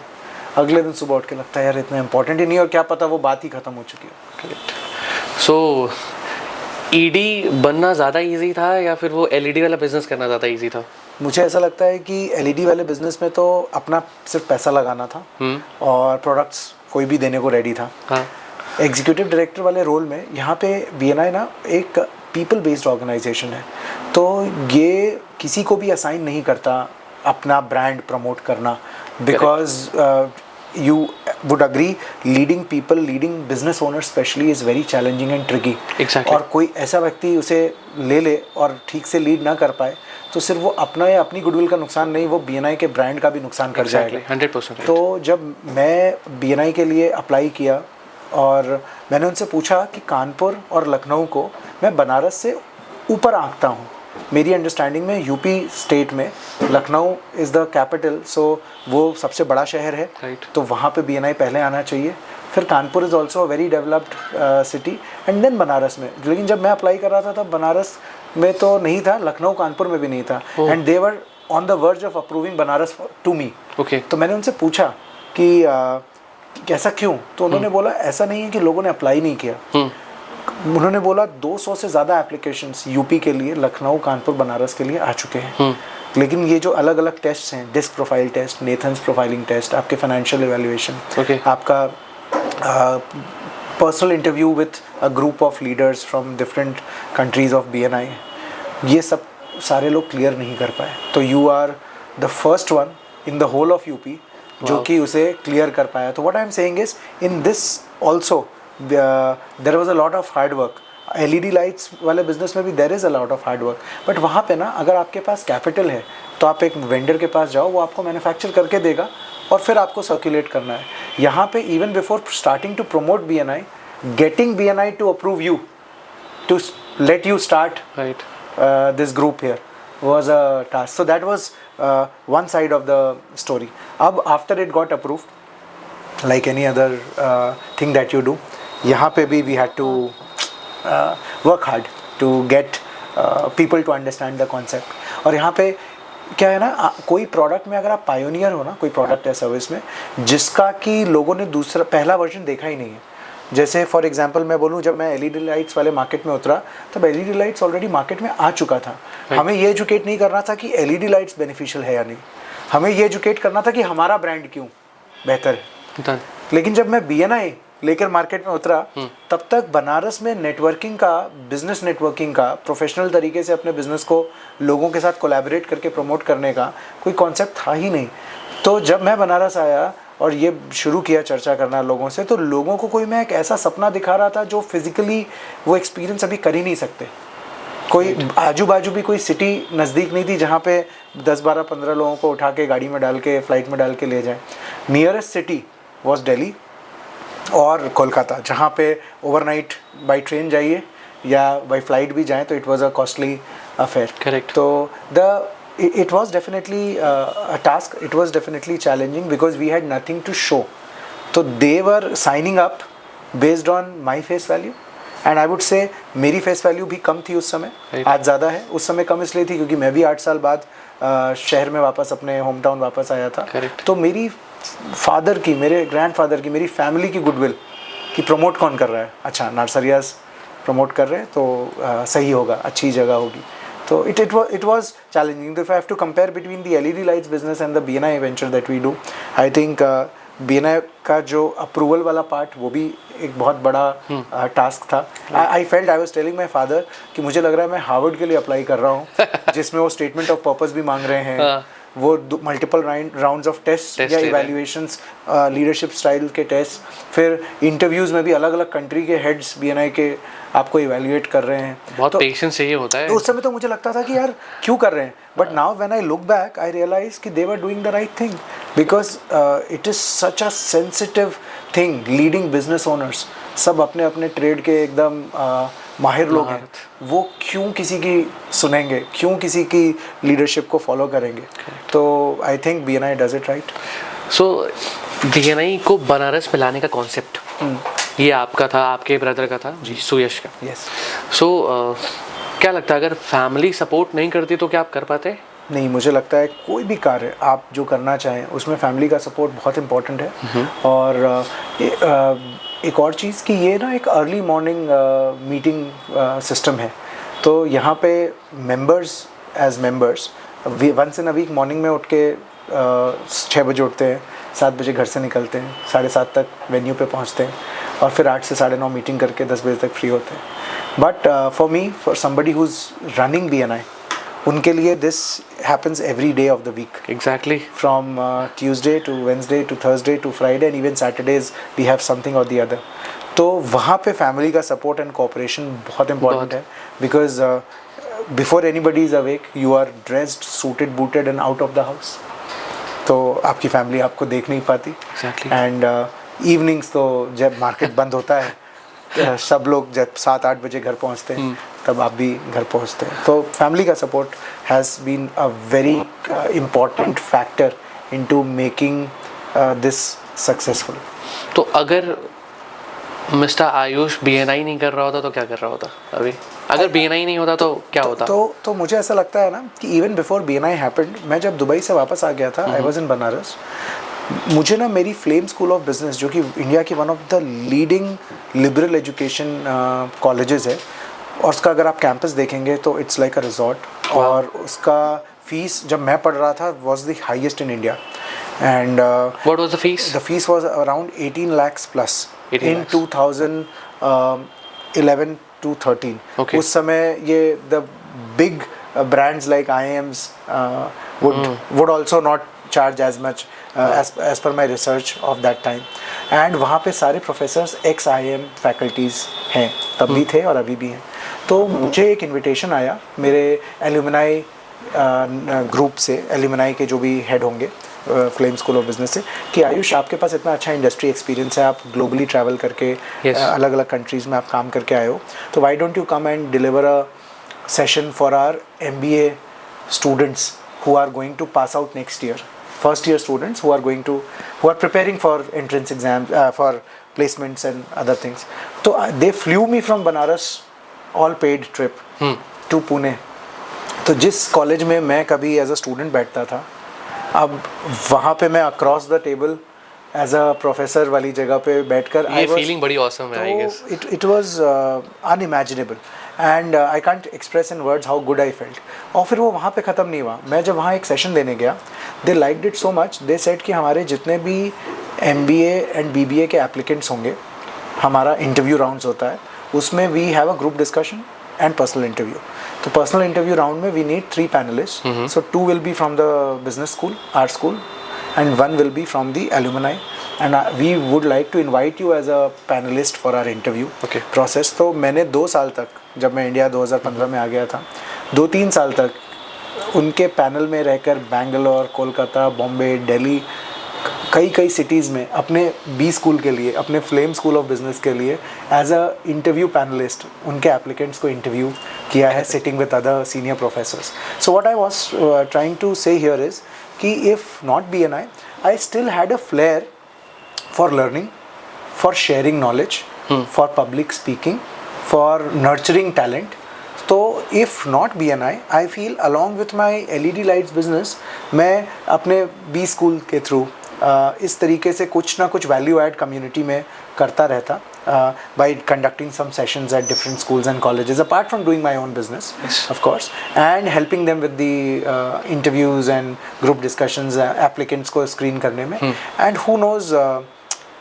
अगले दिन सुबह उठ के लगता है यार इतना इंपॉर्टेंट ही नहीं, और क्या पता वो बात ही खत्म हो चुकी है. करेक्ट. सो ईडी बनना ज़्यादा इजी था या फिर वो एलईडी वाला बिजनेस करना ज़्यादा इजी था? मुझे ऐसा लगता है कि एलईडी वाले बिजनेस में तो अपना सिर्फ पैसा लगाना था और प्रोडक्ट्स कोई भी देने को रेडी था. हाँ. एग्जीक्यूटिव डायरेक्टर वाले रोल में यहाँ पे BNI ना एक पीपल बेस्ड ऑर्गेनाइजेशन है, तो ये किसी को भी असाइन नहीं करता अपना ब्रांड प्रमोट करना, because you would agree leading people, leading business owners especially is very challenging and tricky. Exactly. और कोई ऐसा व्यक्ति उसे ले ले और ठीक से लीड ना कर पाए तो सिर्फ वो अपना या अपनी गुडविल का नुकसान नहीं, वो BNI के ब्रांड का भी नुकसान कर जाएगा. 100%. तो जब मैं BNI के लिए अप्लाई किया और मैंने उनसे पूछा कि कानपुर और लखनऊ को मैं बनारस से ऊपर आंकता हूँ. मेरी अंडरस्टैंडिंग में यूपी स्टेट में लखनऊ इज़ द कैपिटल, सो वो सबसे बड़ा शहर है. Right. तो वहाँ पे BNI पहले आना चाहिए, फिर Kanpur is also a very developed city, and then Banaras में. लेकिन जब मैं अप्लाई कर रहा था तब बनारस में तो नहीं था, लखनऊ कानपुर में भी नहीं था, and they were on the verge of approving Banaras to me. Okay. तो मैंने उनसे पूछा कि कैसा क्यों, तो उन्होंने बोला ऐसा नहीं है कि लोगों ने अप्लाई नहीं किया. उन्होंने बोला 200 से ज़्यादा एप्लीकेशंस यूपी के लिए, लखनऊ, कानपुर, बनारस के लिए आ चुके हैं. लेकिन ये जो अलग अलग टेस्ट हैं, डिस्क प्रोफाइल टेस्ट, नेथन्स प्रोफाइलिंग टेस्ट, आपके फाइनेंशियल एवेल्युएशन, आपका personal interview with a group of leaders from different countries of BNI, ये सब सारे लोग क्लियर नहीं कर पाए. तो you are the first one in the whole of UP जो कि उसे क्लियर कर पाया. तो what I am saying is in this also there was a lot of hard work. LED lights वाले बिजनेस में भी there is a lot of hard work, but वहाँ पे ना अगर आपके पास कैपिटल है तो आप एक वेंडर के पास जाओ, वो आपको मैन्युफैक्चर करके देगा और फिर आपको सर्कुलेट करना है. यहाँ पे even before starting to promote BNI, getting BNI to approve you to let you start this group here was a task. So that was one side of the story. अब after it got approved, like any other thing that you do, यहाँ पे भी we had to work hard to get people to understand the concept. और यहाँ पे क्या है ना, कोई प्रोडक्ट में अगर आप पायोनियर हो ना, कोई प्रोडक्ट या सर्विस में जिसका कि लोगों ने दूसरा पहला वर्जन देखा ही नहीं है. जैसे फॉर एग्जांपल मैं बोलूँ, जब मैं LED लाइट्स वाले मार्केट में उतरा तब LED लाइट्स ऑलरेडी मार्केट में आ चुका था. हमें ये एजुकेट नहीं करना था कि LED लाइट्स बेनिफिशियल है या नहीं, हमें ये एजुकेट करना था कि हमारा ब्रांड क्यों बेहतर है. लेकिन जब मैं BNI लेकर मार्केट में उतरा तब तक बनारस में नेटवर्किंग का, बिजनेस नेटवर्किंग का, प्रोफेशनल तरीके से अपने बिजनेस को लोगों के साथ कोलैबोरेट करके प्रमोट करने का कोई कॉन्सेप्ट था ही नहीं. तो जब मैं बनारस आया और ये शुरू किया चर्चा करना लोगों से, तो लोगों को कोई मैं एक ऐसा सपना दिखा रहा था जो फिजिकली वो एक्सपीरियंस अभी कर ही नहीं सकते. कोई आजू बाजू भी कोई सिटी नज़दीक नहीं थी जहाँ पे 10, 12, 15 लोगों को उठा के गाड़ी में डाल के, फ्लाइट में डाल के ले जाएं. नियरेस्ट सिटी वॉज दिल्ली और कोलकाता, जहाँ पे ओवरनाइट बाई ट्रेन जाइए या बाई फ्लाइट भी जाएं तो it was a costly affair. Correct. तो it was definitely a task. It was definitely challenging because we had nothing to show. So they were signing up based on my face value, and I would say मेरी face value भी कम थी उस समय. आज ज़्यादा है. उस समय कम इसलिए थी क्योंकि मैं भी 8 साल बाद शहर में वापस अपने होम टाउन वापस आया था. Correct. तो मेरी फादर की, मेरे ग्रैंडफादर की, मेरी फैमिली की गुडविल कि प्रमोट कौन कर रहा है, अच्छा नार्सरियाज प्रमोट कर रहे हैं तो सही होगा, अच्छी जगह होगी. So it was challenging. If I have to compare between the LED lights business and the BNI venture that we do, I think BNI का जो अप्रूवल वाला पार्ट वो भी एक बहुत बड़ा टास्क था. I felt, I was telling my father कि मुझे लग रहा है मैं हार्वर्ड के लिए अप्लाई कर रहा हूँ जिसमें वो स्टेटमेंट ऑफ पर्पस भी मांग रहे हैं, वो मल्टीपल राउंड्स ऑफ टेस्ट या इवैल्यूएशंस, लीडरशिप स्टाइल के टेस्ट, फिर इंटरव्यूज में भी अलग अलग कंट्री के हेड्स BNI के आपको इवैल्यूएट कर रहे हैं. बहुत पेशेंस चाहिए होता है. तो उस समय तो मुझे लगता था कि यार क्यों कर रहे हैं, but now when I look back I realize कि they were doing the right thing, because it is such a sensitive thing. Leading business owners सब अपने अपने ट्रेड के एकदम माहिर लोग हैं, वो क्यों किसी की सुनेंगे, क्यों किसी की लीडरशिप को फॉलो करेंगे. तो I think BNI does it right. So BNI को बनारस में लाने का कॉन्सेप्ट ये आपका था, आपके ब्रदर का था जी, सुयश का. यस. सो क्या लगता है अगर फैमिली सपोर्ट नहीं करती तो क्या आप कर पाते? नहीं, मुझे लगता है कोई भी कार्य आप जो करना चाहें उसमें फैमिली का सपोर्ट बहुत इम्पोर्टेंट है. और एक और चीज़ कि ये ना एक अर्ली मॉर्निंग मीटिंग सिस्टम है. तो यहाँ पे members as members once in a week morning में उठ के 6 बजे उठते हैं, 7 बजे घर से निकलते हैं, 7:30 तक वेन्यू पे पहुँचते हैं और फिर 8 से 9:30 मीटिंग करके 10 बजे तक फ्री होते हैं. But for me, for somebody who is running BNI, उनके लिए this happens every day of the week. Exactly. From Tuesday to Wednesday to Thursday to Friday and even Saturdays we have something or the other. तो वहाँ पे family का support and cooperation बहुत important है, because before anybody is awake you are dressed, suited, booted and out of the house. तो आपकी family आपको देख नहीं पाती. एंड इवनिंग्स तो जब मार्केट बंद होता है सब लोग जब 7-8 बजे घर पहुंचते हैं तब आप भी घर पहुंचते हैं. तो फैमिली का support has been a very important factor into making this successful. तो अगर मिस्टर आयुष BNI नहीं कर रहा होता तो क्या कर रहा होता अभी? अगर BNI नहीं होता तो क्या होता? तो मुझे ऐसा लगता है ना कि इवन बिफोर BNI हैपेंड, मैं जब दुबई से वापस आ गया था, आई वाज इन बनारस, मुझे ना मेरी फ्लेम स्कूल ऑफ बिजनेस जो कि इंडिया की one of the leading liberal education colleges है, और उसका अगर आप कैंपस देखेंगे तो इट्स लाइक अ रिजॉर्ट. और उसका फीस जब मैं पढ़ रहा था was the highest in India. And what was the fees? The fees was around 18 lakhs plus in 2011 to 13. Okay. उस समय ये the big brands like IIMs would also not charge as much as per my research of that time. And वहाँ पे सारे professors ex-IIM faculties हैं, तब भी थे और अभी भी हैं. तो मुझे एक इनविटेशन आया मेरे एल्यूमिनाई ग्रुप से, एल्यूमिनाई के जो भी हेड होंगे फ्लेम स्कूल ऑफ बिजनेस से, कि आयुष आपके पास इतना अच्छा इंडस्ट्री एक्सपीरियंस है, आप ग्लोबली ट्रैवल करके अलग अलग कंट्रीज़ में आप काम करके आए हो, तो why don't you come and deliver a session for our MBA students who are going to pass out next year, first year students who are preparing for entrance exam, for placements and other things. तो they flew me from Banaras all paid trip to Pune. तो जिस college में मैं कभी as a student बैठता था, अब वहाँ पे मैं across the table as a professor वाली जगह पे बैठकर, ये फीलिंग बड़ी ऑसम है. I guess it was unimaginable and I can't express in words how good I felt. और फिर वो वहाँ पे ख़त्म नहीं हुआ. मैं जब वहाँ एक सेशन देने गया, they liked it so much, they said कि हमारे जितने भी MBA एंड BBA के एप्लीकेंट्स होंगे, हमारा इंटरव्यू राउंड्स होता है, उसमें we have a group discussion and personal interview. तो पर्सनल इंटरव्यू राउंड में we need 3 panelist. So 2 will be from the business school, art school, and 1 will be from the alumni. And we would like to invite you as a panelist for our interview process. तो मैंने 2 साल तक, जब मैं India 2015 में आ गया था, 2-3 साल तक उनके पैनल में रहकर बैंगलोर, कोलकाता, बॉम्बे, दिल्ली, कई सिटीज़ में अपने B स्कूल के लिए, अपने फ्लेम स्कूल ऑफ बिजनेस के लिए एज अ इंटरव्यू पैनलिस्ट उनके एप्लीकेंट्स को इंटरव्यू किया है, sitting with other senior professors. So what I was trying to say here is कि if not BNI, I still had a flair for learning, for sharing knowledge, for public speaking, for nurturing talent. तो if not BNI, I feel along with my LED lights business, मैं अपने B school के through इस तरीके से कुछ ना कुछ वैल्यू ऐड कम्युनिटी में करता रहता, by conducting some sessions at different schools and colleges, apart from doing my own business, of course, and helping them with the interviews and group discussions, applicants को screen करने में. And who knows,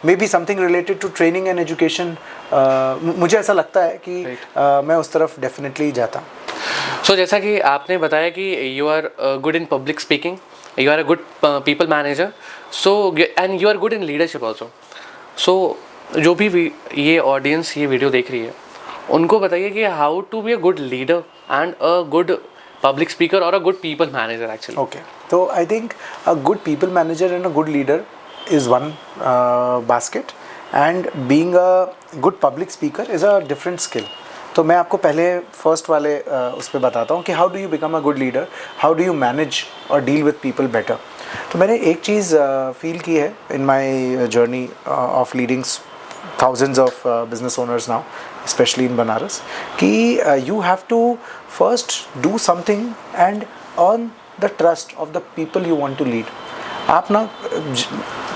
maybe something related to training and education, मुझे ऐसा लगता है कि मैं उस तरफ डेफिनेटली जाता हूँ. सो जैसा कि आपने बताया कि you are good in public speaking, you are a good people manager, so and you are good in leadership also. So जो भी ये ऑडियंस ये वीडियो देख रही है उनको बताइए कि how to be a good leader and a good public speaker और a good people manager actually. Okay, तो I think a good people manager and a good leader is one basket, and being a good public speaker is a different skill. तो मैं आपको पहले first वाले उस पर बताता हूँ कि how do you become a good leader, how do you manage और डील विद पीपल बेटर. तो मैंने एक चीज़ फील की है in my journey of leading thousands of business owners now, especially in Banaras, कि you have to first do something and earn the trust of the people you want to lead. आप ना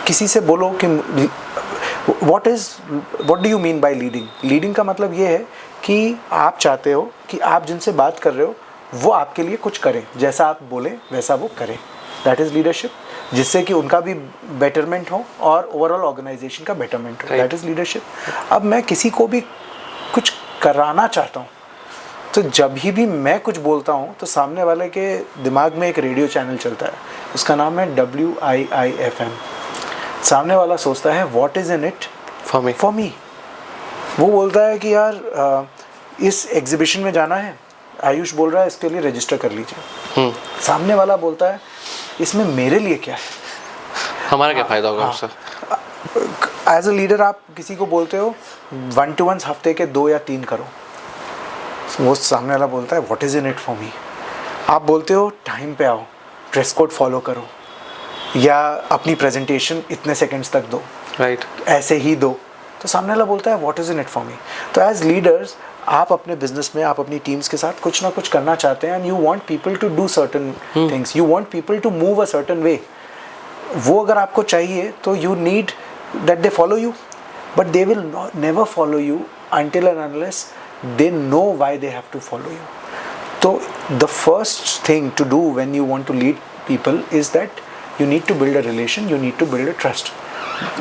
किसी से बोलो कि what do you mean by leading? Leading का मतलब ये है कि आप चाहते हो कि आप जिनसे बात कर रहे हो वो आपके लिए कुछ करें, जैसा आप बोले वैसा वो करें. दैट इज़ लीडरशिप, जिससे कि उनका भी बेटरमेंट हो और ओवरऑल ऑर्गेनाइजेशन का बेटरमेंट हो. That is leadership. अब मैं किसी को भी कुछ कराना चाहता हूँ, तो जब भी मैं कुछ बोलता हूँ तो सामने वाले के दिमाग में एक रेडियो चैनल चलता है, उसका नाम है WIIFM. सामने वाला सोचता है what is in it for me. वो बोलता है कि यार इस एग्जीबिशन में जाना है, आयुष बोल रहा है इसके लिए रजिस्टर कर लीजिए. सामने वाला बोलता है इसमें मेरे लिए क्या है, हमारा क्या फ़ायदा होगा उससे. एज अ लीडर आप किसी को बोलते हो 1-to-1 हफ्ते के 2 या 3 करो, वो सामने वाला बोलता है what is in it for me. आप बोलते हो टाइम पे आओ, ड्रेस कोड फॉलो करो, या अपनी प्रेजेंटेशन इतने सेकंड्स तक दो, राइट, ऐसे ही दो, तो सामने वाला बोलता है what is in it for me. तो एज लीडर्स आप अपने बिजनेस में, आप अपनी टीम्स के साथ कुछ ना कुछ करना चाहते हैं, and you want people to do certain things, you want people to move a certain way. वो अगर आपको चाहिए तो you need that they follow you, but they will never follow you until and unless they know why they have to follow you. So the first thing to do when you want to lead people is that you need to build a relation, you need to build a trust.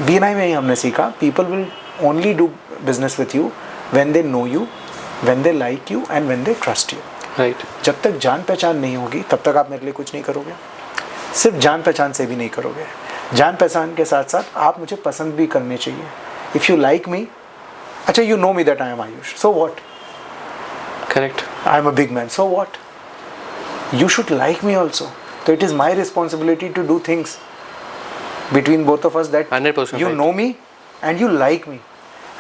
BNI में ही हमने सीखा, people will only do business with you when they know you, when they like you and when they trust you. Right. जब तक जान पहचान नहीं होगी तब तक आप मेरे लिए कुछ नहीं करोगे. सिर्फ जान पहचान से भी नहीं करोगे, जान पहचान के साथ साथ आप मुझे पसंद भी करने चाहिए. If you like me, अच्छा you know me that I am Ayush, so what? Correct. I am a big man, so what? You should like me also. So it is my responsibility to do things between both of us that 100% you right. know me and you like me.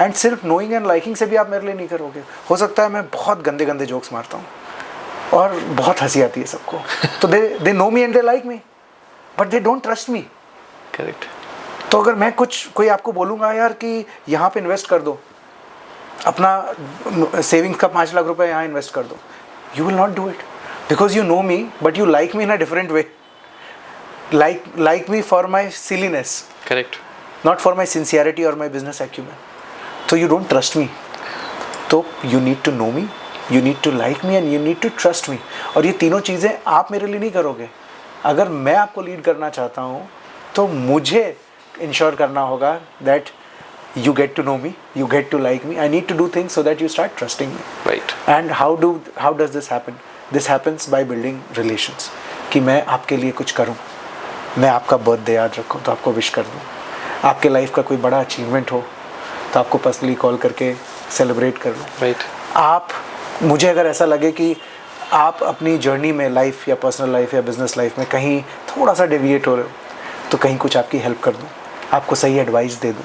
And सिर्फ knowing and liking से भी आप मेरे लिए नहीं करोगे. हो सकता है मैं बहुत गंदे गंदे जोक्स मारता हूँ और बहुत हंसी आती है सबको, तो they know me and they like me, but they don't trust me. Correct. तो अगर मैं कोई आपको बोलूँगा यार कि यहाँ पे इन्वेस्ट कर दो, अपना सेविंग्स का 5 लाख रुपए यहाँ इन्वेस्ट कर दो, you will not do it because you no me but you like me in a different way. like me for my silliness. Correct. Not for my sincerity or my business acumen. So you don't trust me. तो you need to know me, you need to like me and you need to trust me. और ये तीनों चीज़ें आप मेरे लिए नहीं करोगे. अगर मैं आपको लीड करना चाहता हूँ तो मुझे इंश्योर करना होगा that you get to know me, you get to like me. I need to do things so that you start trusting me. Right. And how does this happen? This happens by building relations. कि मैं आपके लिए कुछ करूँ, मैं आपका birthday याद रखूँ तो आपको विश कर दूँ, आपके लाइफ का कोई बड़ा अचीवमेंट हो तो आपको पर्सनली कॉल करके सेलिब्रेट कर लूँ. Right. आप मुझे अगर ऐसा लगे कि आप अपनी जर्नी में, लाइफ या पर्सनल लाइफ या बिजनेस लाइफ में कहीं थोड़ा सा डेविएट हो रहे हो तो कहीं कुछ आपकी हेल्प कर दूँ, आपको सही एडवाइस दे दूँ,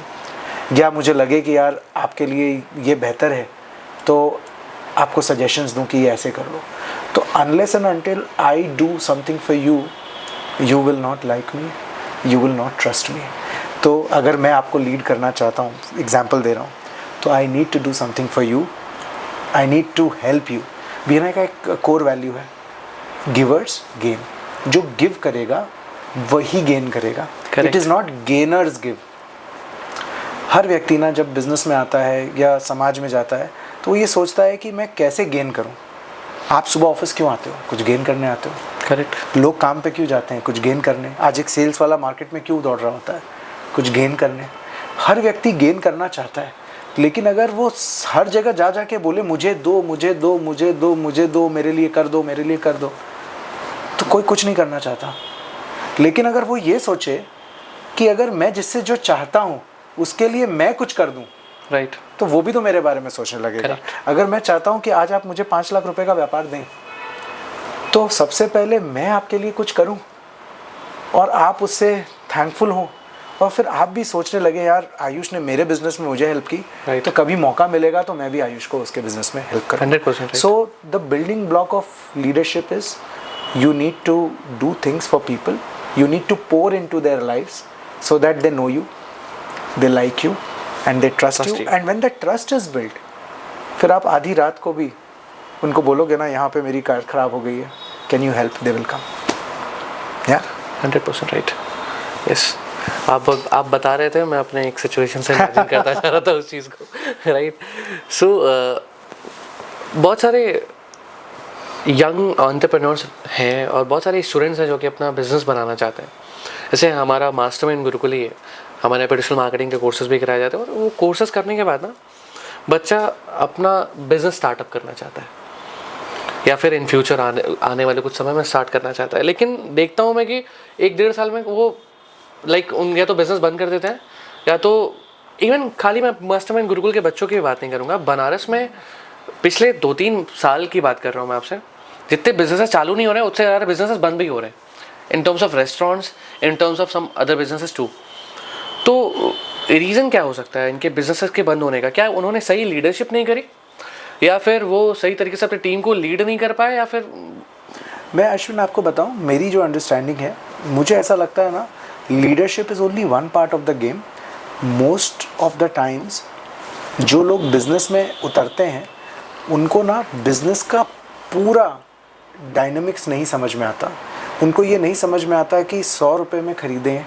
या मुझे लगे कि यार आपके लिए ये बेहतर है तो आपको सजेशंस दूँ कि ये ऐसे कर लो. तो unless and until I do something for you, you will not like me, you will not trust me. तो अगर मैं आपको लीड करना चाहता हूँ, एग्जाम्पल दे रहा हूँ, तो I need to do something for you, I need to help you. BNI का एक कोर वैल्यू है गिवर्स गेन. जो गिव करेगा वही गेन करेगा. It is not gainers give. हर व्यक्ति ना जब बिजनेस में आता है या समाज में जाता है तो वो ये सोचता है कि मैं कैसे गेन करूं. आप सुबह ऑफिस क्यों आते हो? कुछ गेन करने आते हो. करेक्ट. लोग काम पे क्यों जाते हैं? कुछ गेन करने. आज एक सेल्स वाला मार्केट में क्यों दौड़ रहा होता है? कुछ गेन करने. हर व्यक्ति गेन करना चाहता है, लेकिन अगर वो हर जगह जा जा के बोले मुझे दो मुझे दो मुझे दो मुझे दो, मेरे लिए कर दो मेरे लिए कर दो, तो कोई कुछ नहीं करना चाहता। लेकिन अगर वो ये सोचे कि अगर मैं जिससे जो चाहता हूँ उसके लिए मैं कुछ कर दूँ, राइट, तो वो भी तो मेरे बारे में सोचने लगेगा। अगर मैं चाहता हूँ कि आज आप मुझे 5 लाख रुपए का व्यापार दें, तो सबसे पहले मैं आपके लिए कुछ करूँ और आप उससे थैंकफुल हो, और फिर आप भी सोचने लगे यार आयुष ने मेरे बिजनेस में मुझे हेल्प की, तो कभी मौका मिलेगा तो मैं भी आयुष को उसके बिजनेस में हेल्प करूँ। 100%। So the building block of leadership is you need to do things for people, you need to pour into their lives so that they know you, they like you and they trust you. And when the trust is built, फिर आप आधी रात को भी उनको बोलोगे ना यहाँ पे मेरी कार खराब हो गई है, can you help, they will come. Yeah, 100% right. Yes, आप बता रहे थे, मैं अपने एक सिचुएशन से इमेजिन करता जा रहा था उस चीज़ को, राइट। सो बहुत सारे यंग एंटरप्रेन्योर्स हैं और बहुत सारे स्टूडेंट्स हैं जो कि अपना बिजनेस बनाना चाहते हैं। जैसे हमारा मास्टरमाइंड गुरुकुल ही है, हमारे डिजिटल मार्केटिंग के कोर्सेज भी कराए जाते हैं, और वो कोर्सेज करने के बाद ना बच्चा अपना बिजनेस स्टार्टअप करना चाहता है, या फिर इन फ्यूचर आने वाले कुछ समय में स्टार्ट करना चाहता है। लेकिन देखता हूँ मैं कि 1-1.5 साल में वो या तो बिजनेस बंद कर देते हैं, या तो इवन खाली मैं मास्टरमाइंड गुरुकुल के बच्चों की बात नहीं करूँगा, बनारस में पिछले 2-3 साल की बात कर रहा हूँ मैं आपसे, जितने बिजनेसेस चालू नहीं हो रहे हैं उससे ज़्यादा बिजनेसेस बंद भी हो रहे हैं, in terms of restaurants, in terms of some other businesses too. तो रीज़न क्या हो सकता है इनके बिजनेसेस के बंद होने का? क्या उन्होंने सही लीडरशिप नहीं करी, या फिर वो सही तरीके से अपनी टीम को लीड नहीं कर पाए, या फिर? मैं अश्विन आपको बताऊं, मेरी जो अंडरस्टैंडिंग है, मुझे ऐसा लगता है ना, leadership is only one part of the game. Most of the times जो लोग बिजनेस में उतरते हैं उनको ना बिजनेस का पूरा डायनामिक्स नहीं समझ में आता। उनको ये नहीं समझ में आता कि 100 रुपये में ख़रीदें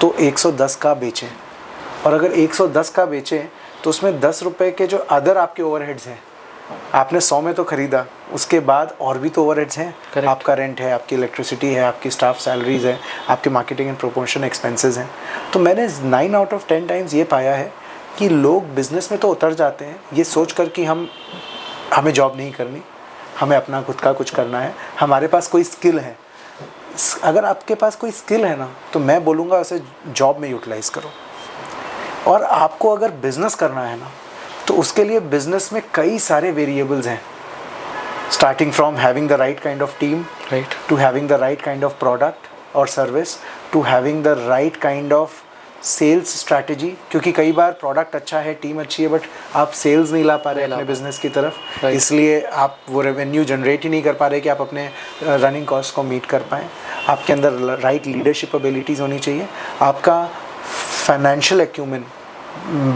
तो 110 का बेचें, और अगर 110 का बेचें तो उसमें 10 रुपये के जो अदर आपके ओवरहेड्स हैं, आपने 100 में तो ख़रीदा, उसके बाद और भी तो ओवरहेड्स हैं। Correct. आपका रेंट है, आपकी इलेक्ट्रिसिटी है, आपकी स्टाफ सैलरीज है, आपके मार्केटिंग एंड प्रमोशन एक्सपेंसेस हैं। तो मैंने 9 आउट ऑफ 10 टाइम्स ये पाया है कि लोग बिज़नेस में तो उतर जाते हैं ये सोच कर कि हमें जॉब नहीं करनी, हमें अपना खुद का कुछ करना है, हमारे पास कोई स्किल है। अगर आपके पास कोई स्किल है ना, तो मैं बोलूँगा उसे जॉब में यूटिलाइज़ करो। और आपको अगर बिज़नेस करना है ना, तो उसके लिए बिज़नेस में कई सारे वेरिएबल्स हैं, starting from having the right kind of team, right, to having the right kind of product और service, to having the right kind of sales strategy. क्योंकि कई बार प्रोडक्ट अच्छा है, टीम अच्छी है, बट आप सेल्स नहीं ला पा रहे अपने बिजनेस की तरफ, इसलिए आप वो रेवेन्यू जनरेट ही नहीं कर पा रहे कि आप अपने रनिंग कॉस्ट को मीट कर पाएँ। आपके अंदर राइट लीडरशिप एबिलिटीज़ होनी चाहिए, आपका फाइनेंशियल एक्यूमेन,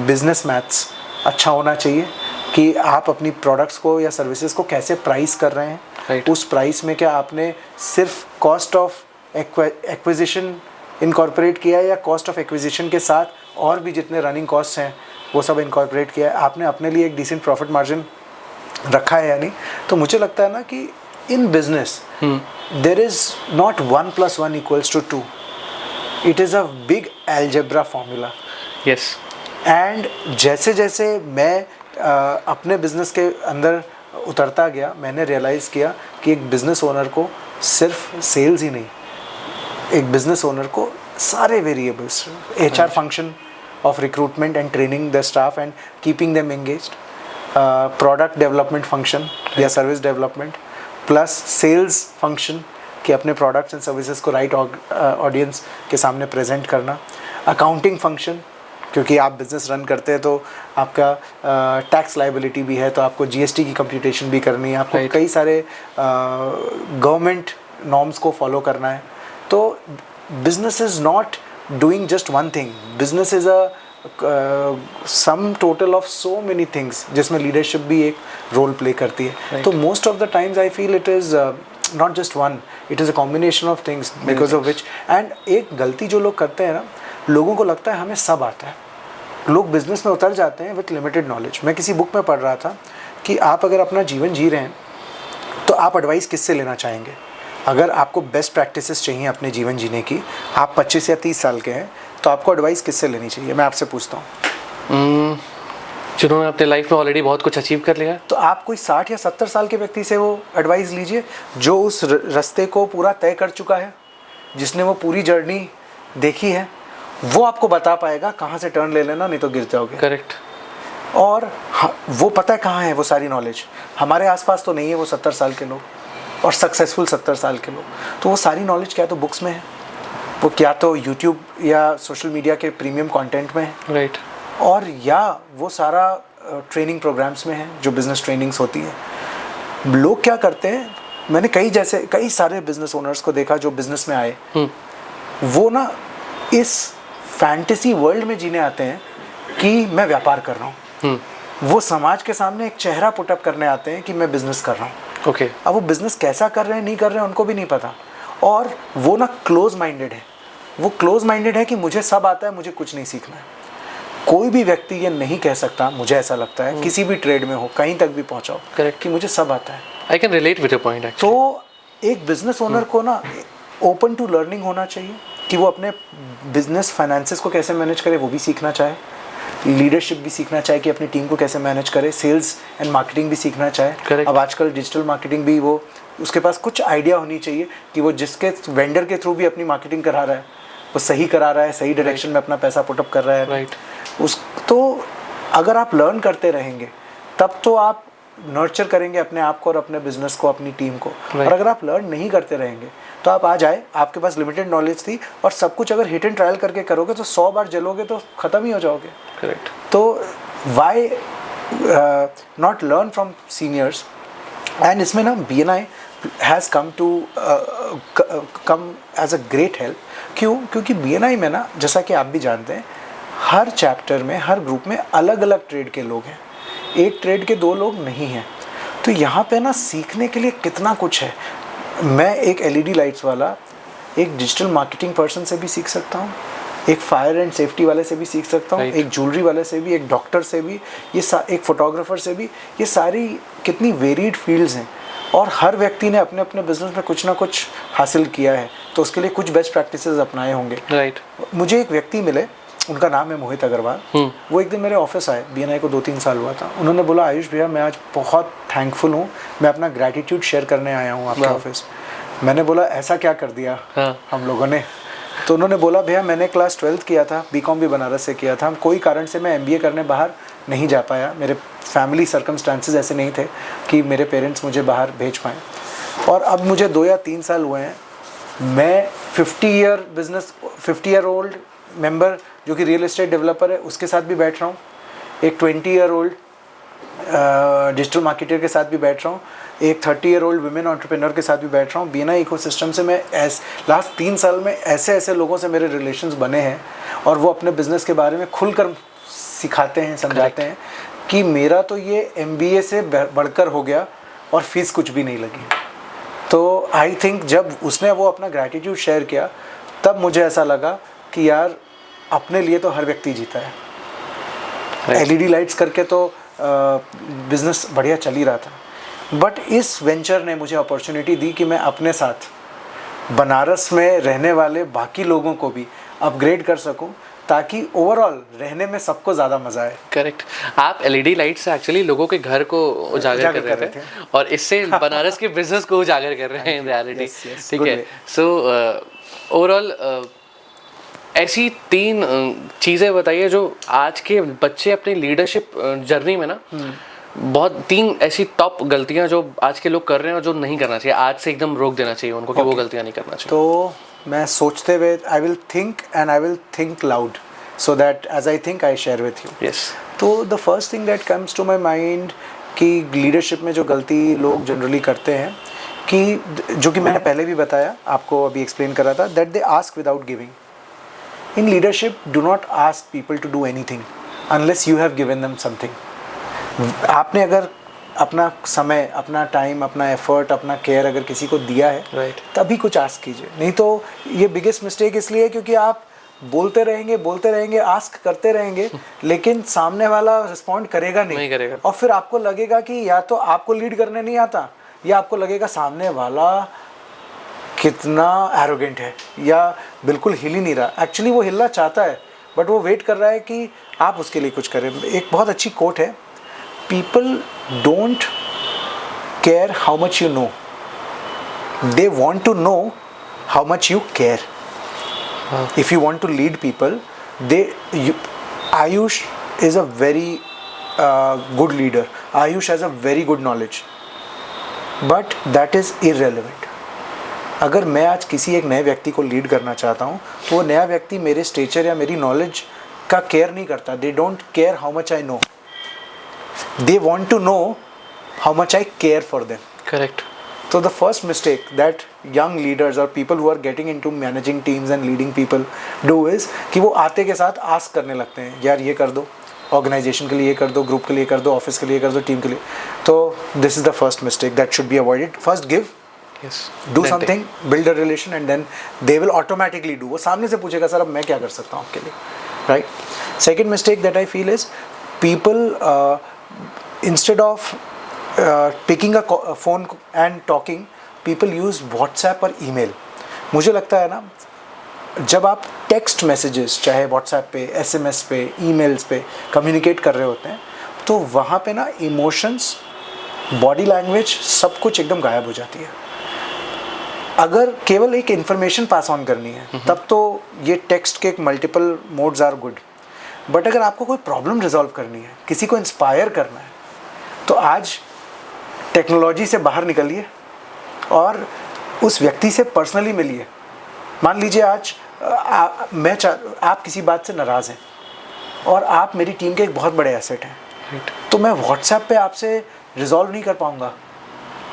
बिजनेस मैथ्स अच्छा होना चाहिए कि आप अपनी प्रोडक्ट्स को या सर्विसेज को कैसे प्राइस कर रहे हैं। Right. उस प्राइस में क्या आपने सिर्फ कॉस्ट ऑफ एक्विजिशन इनकॉर्पोरेट किया है, या कॉस्ट ऑफ एक्विजिशन के साथ और भी जितने रनिंग कॉस्ट हैं वो सब इनकॉर्पोरेट किया है, आपने अपने लिए एक डिसेंट प्रॉफिट मार्जिन रखा है या नहीं। तो मुझे लगता है ना कि in business there is not 1 + 1 = 2, it is a big algebra formula. Yes, and जैसे जैसे मैं अपने बिज़नेस के अंदर उतरता गया, मैंने रियलाइज़ किया कि एक बिज़नेस ओनर को सिर्फ सेल्स ही नहीं, एक बिज़नेस ओनर को सारे variables, HR function of recruitment and training the staff and keeping them engaged, product development function या service development, plus sales function कि अपने प्रोडक्ट्स एंड सर्विसेज को राइट ऑडियंस के सामने प्रेजेंट करना, अकाउंटिंग फंक्शन क्योंकि आप बिज़नेस रन करते हैं तो आपका टैक्स लाइबिलिटी भी है, तो आपको GST की कंप्यूटेशन भी करनी है, आपको Right. कई सारे गवर्नमेंट नॉर्म्स को फॉलो करना है। तो business is not doing just one thing, business is a sum total of so many things जिसमें लीडरशिप भी एक रोल प्ले करती है। Right. तो most of the times I feel it is not just one, it is a combination of things because of which. And एक गलती जो लोग करते हैं ना, लोगों को लगता है हमें सब आता है, लोग बिजनेस में उतर जाते हैं विथ लिमिटेड नॉलेज। मैं किसी बुक में पढ़ रहा था कि आप अगर अपना जीवन जी रहे हैं तो आप एडवाइस किससे लेना चाहेंगे। अगर आपको बेस्ट प्रैक्टिसेस चाहिए अपने जीवन जीने की, आप 25 या 30 साल के हैं, तो आपको एडवाइस किससे लेनी चाहिए, मैं आपसे पूछता हूँ। जिन्होंने अपने लाइफ में ऑलरेडी बहुत कुछ अचीव कर लिया है। तो आप कोई 60 या 70 साल के व्यक्ति से वो एडवाइस लीजिए जो उस रास्ते को पूरा तय कर चुका है, जिसने वो पूरी जर्नी देखी है। वो आपको बता पाएगा कहाँ से टर्न ले लेना, नहीं तो गिर जाओगे। करेक्ट। और वो पता है कहाँ है वो सारी नॉलेज। हमारे आसपास तो नहीं है वो 70 साल के लोग और सक्सेसफुल 70 साल के लोग। तो वो सारी नॉलेज क्या तो बुक्स में है, वो क्या तो यूट्यूब या सोशल मीडिया के प्रीमियम कंटेंट में है, राइट। और या वो सारा ट्रेनिंग प्रोग्राम्स में है जो बिजनेस ट्रेनिंग्स होती है। लोग क्या करते हैं, मैंने कई सारे बिजनेस ओनर्स को देखा जो बिजनेस में आए, वो ना इस फैंटेसी वर्ल्ड में जीने आते हैं कि मैं व्यापार कर रहा हूँ। वो समाज के सामने एक चेहरा पुटअप करने आते हैं कि मैं बिजनेस कर रहा हूँ। ओके। अब वो बिजनेस कैसा कर रहे हैं नहीं कर रहे हैं उनको भी नहीं पता, और वो ना क्लोज माइंडेड है। वो क्लोज माइंडेड है कि मुझे सब आता है, मुझे कुछ नहीं सीखना है। कोई भी व्यक्ति ये नहीं कह सकता, मुझे ऐसा लगता है, किसी भी ट्रेड में हो, कहीं तक भी पहुंचाओ, करेक्ट, कि मुझे सब आता है। I can relate with your point actually. तो एक बिजनेस ओनर को ना ओपन टू लर्निंग होना चाहिए कि वो अपने बिजनेस फाइनेंसेस को कैसे मैनेज करे, वो भी सीखना चाहे। लीडरशिप भी सीखना चाहे कि अपनी टीम को कैसे मैनेज करे। सेल्स एंड मार्केटिंग भी सीखना चाहे। Correct. अब आजकल डिजिटल मार्केटिंग भी, वो उसके पास कुछ आइडिया होनी चाहिए कि वो जिसके वेंडर के थ्रू भी अपनी मार्केटिंग करा रहा है वो सही करा रहा है, सही डायरेक्शन में अपना पैसा पुटअप कर रहा है। राइट। तो अगर आप लर्न करते रहेंगे तब तो आप नर्चर करेंगे अपने आप को और अपने बिजनेस को, अपनी टीम को। और अगर आप लर्न नहीं करते रहेंगे तो आप आ जाए, आपके पास लिमिटेड नॉलेज थी और सब कुछ अगर हिट एंड ट्रायल करके करोगे तो 100 बार जलोगे तो ख़त्म ही हो जाओगे। करेक्ट। तो why not learn from seniors. And इसमें ना BNI has come as a great help. क्यों? क्योंकि BNI में ना, जैसा कि आप भी जानते हैं, हर चैप्टर में, हर ग्रुप में अलग अलग ट्रेड के लोग हैं, एक ट्रेड के 2 लोग नहीं हैं। तो यहाँ पे ना सीखने के लिए कितना कुछ है। मैं एक LED लाइट्स वाला, एक डिजिटल मार्केटिंग पर्सन से भी सीख सकता हूँ, एक फायर एंड सेफ्टी वाले से भी सीख सकता हूँ, एक ज्वेलरी वाले से भी, एक डॉक्टर से भी, एक फोटोग्राफर से भी। ये सारी कितनी वेरीड फील्ड्स हैं और हर व्यक्ति ने अपने अपने बिजनेस में कुछ ना कुछ हासिल किया है, तो उसके लिए कुछ बेस्ट प्रैक्टिसेस अपनाए होंगे। राइट। मुझे एक व्यक्ति मिले, उनका नाम है मोहित अग्रवाल। वो एक दिन मेरे ऑफिस आए, BNI को 2-3 साल हुआ था। उन्होंने बोला, आयुष भैया मैं आज बहुत थैंकफुल हूँ, मैं अपना ग्रैटिट्यूड शेयर करने आया हूँ आपके ऑफिस। मैंने बोला ऐसा क्या कर दिया हम लोगों ने? तो उन्होंने बोला, भैया मैंने क्लास 12th किया था, BCom भी बनारस से किया था, हम कोई कारण से मैं MBA करने बाहर नहीं जा पाया। मेरे फैमिली सर्कमस्टांसेस ऐसे नहीं थे कि मेरे पेरेंट्स मुझे बाहर भेज पाएँ। और अब मुझे 2 या 3 साल हुए हैं, मैं 50 ईयर ओल्ड मेंबर जो कि रियल एस्टेट डेवलपर है उसके साथ भी बैठ रहा हूँ, एक 20 ईयर ओल्ड डिजिटल मार्केटर के साथ भी बैठ रहा हूँ, एक 30 ईयर ओल्ड वुमेन एंटरप्रेन्योर के साथ भी बैठ रहा हूँ। BNI इकोसिस्टम से मैं लास्ट 3 साल में ऐसे लोगों से मेरे रिलेशंस बने हैं और वो अपने बिजनेस के बारे में खुलकर सिखाते हैं, समझाते हैं कि मेरा तो ये MBA से बढ़कर हो गया और फीस कुछ भी नहीं लगी। तो आई थिंक जब उसने वो अपना ग्रैटिट्यूड शेयर किया तब मुझे ऐसा लगा कि यार अपने लिए तो हर व्यक्ति जीता है। LED लाइट्स करके तो बिजनेस बढ़िया चल ही रहा था, बट इस वेंचर ने मुझे अपॉर्चुनिटी दी कि मैं अपने साथ बनारस में रहने वाले बाकी लोगों को भी अपग्रेड कर सकूं ताकि ओवरऑल रहने में सबको ज़्यादा मज़ा आए। करेक्ट। आप LED लाइट से एक्चुअली लोगों के घर को उजागर कर रहे थे और इससे बनारस के बिजनेस को उजागर कर रहे हैं इन रियलिटी। ठीक है। सो ओवरऑल ऐसी 3 चीज़ें बताइए जो आज के बच्चे अपनी लीडरशिप जर्नी में ना बहुत 3 ऐसी टॉप गलतियां जो आज के लोग कर रहे हैं और जो नहीं करना चाहिए, आज से एकदम रोक देना चाहिए उनको कि वो गलतियां नहीं करना चाहिए। तो मैं सोचते हुए I will think loud so that as I think I share with you. Yes. तो the first thing that comes to my mind कि लीडरशिप में जो गलती लोग जनरली करते हैं, कि जो कि मैंने पहले भी बताया, आपको अभी एक्सप्लेन करा था, that they ask without giving. In leadership, do not ask people to do anything unless you have given them something. आपने अगर अपना समय, अपना टाइम, अपना एफर्ट, अपना केयर अगर किसी को दिया है तभी कुछ आस्क कीजिए। नहीं तो ये बिगेस्ट मिस्टेक इसलिए क्योंकि आप बोलते रहेंगे, आस्क करते रहेंगे, लेकिन सामने वाला रिस्पॉन्ड करेगा नहीं करेगा। और फिर आपको लगेगा कि या तो आपको लीड करने नहीं आता या आपको लगेगा सामने वाला कितना एरोगेंट है या बिल्कुल हिल ही नहीं रहा। एक्चुअली वो हिलना चाहता है बट वो वेट कर रहा है कि आप उसके लिए कुछ करें। एक बहुत अच्छी कोट है, people don't care how much you know, they want to know how much you care. If you want to lead people, Ayush is a very good leader. Ayush has a very good knowledge, but that is irrelevant. अगर मैं आज किसी एक नए व्यक्ति को lead करना चाहता हूँ तो वो नया व्यक्ति मेरे स्टेचर या मेरी नॉलेज का केयर नहीं करता. They don't care how much I know, they want to know how much I care for them. Correct. So the first mistake that young leaders or people who are getting into managing teams and leading people do is कि वो आते के साथ ask करने लगते हैं, यार ये कर दो, organization के लिए ये कर दो, group के लिए कर दो, office के लिए कर दो, team के लिए. तो this is the first mistake that should be avoided. First give, yes, do something, build a relation, and then they will automatically do. वो सामने से पूछेगा सर अब मैं क्या कर सकता हूँ आपके लिए, right? Second mistake that I feel is people instead of picking a phone and talking, people use WhatsApp और email. मुझे लगता है ना, जब आप टेक्स्ट मैसेजेस चाहे WhatsApp पे, SMS पे, emails पे कम्युनिकेट कर रहे होते हैं तो वहाँ पे ना इमोशंस, बॉडी लैंग्वेज सब कुछ एकदम गायब हो जाती है. अगर केवल एक इन्फॉर्मेशन पास ऑन करनी है तब तो ये टेक्स्ट के एक multiple modes are good. But अगर आपको कोई प्रॉब्लम रिजॉल्व करनी है, किसी को इंस्पायर करना है, तो आज टेक्नोलॉजी से बाहर निकलिए और उस व्यक्ति से पर्सनली मिलिए. मान लीजिए आज आप किसी बात से नाराज़ हैं और आप मेरी टीम के एक बहुत बड़े एसेट हैं, तो मैं व्हाट्सएप पे आपसे रिजॉल्व नहीं कर पाऊंगा.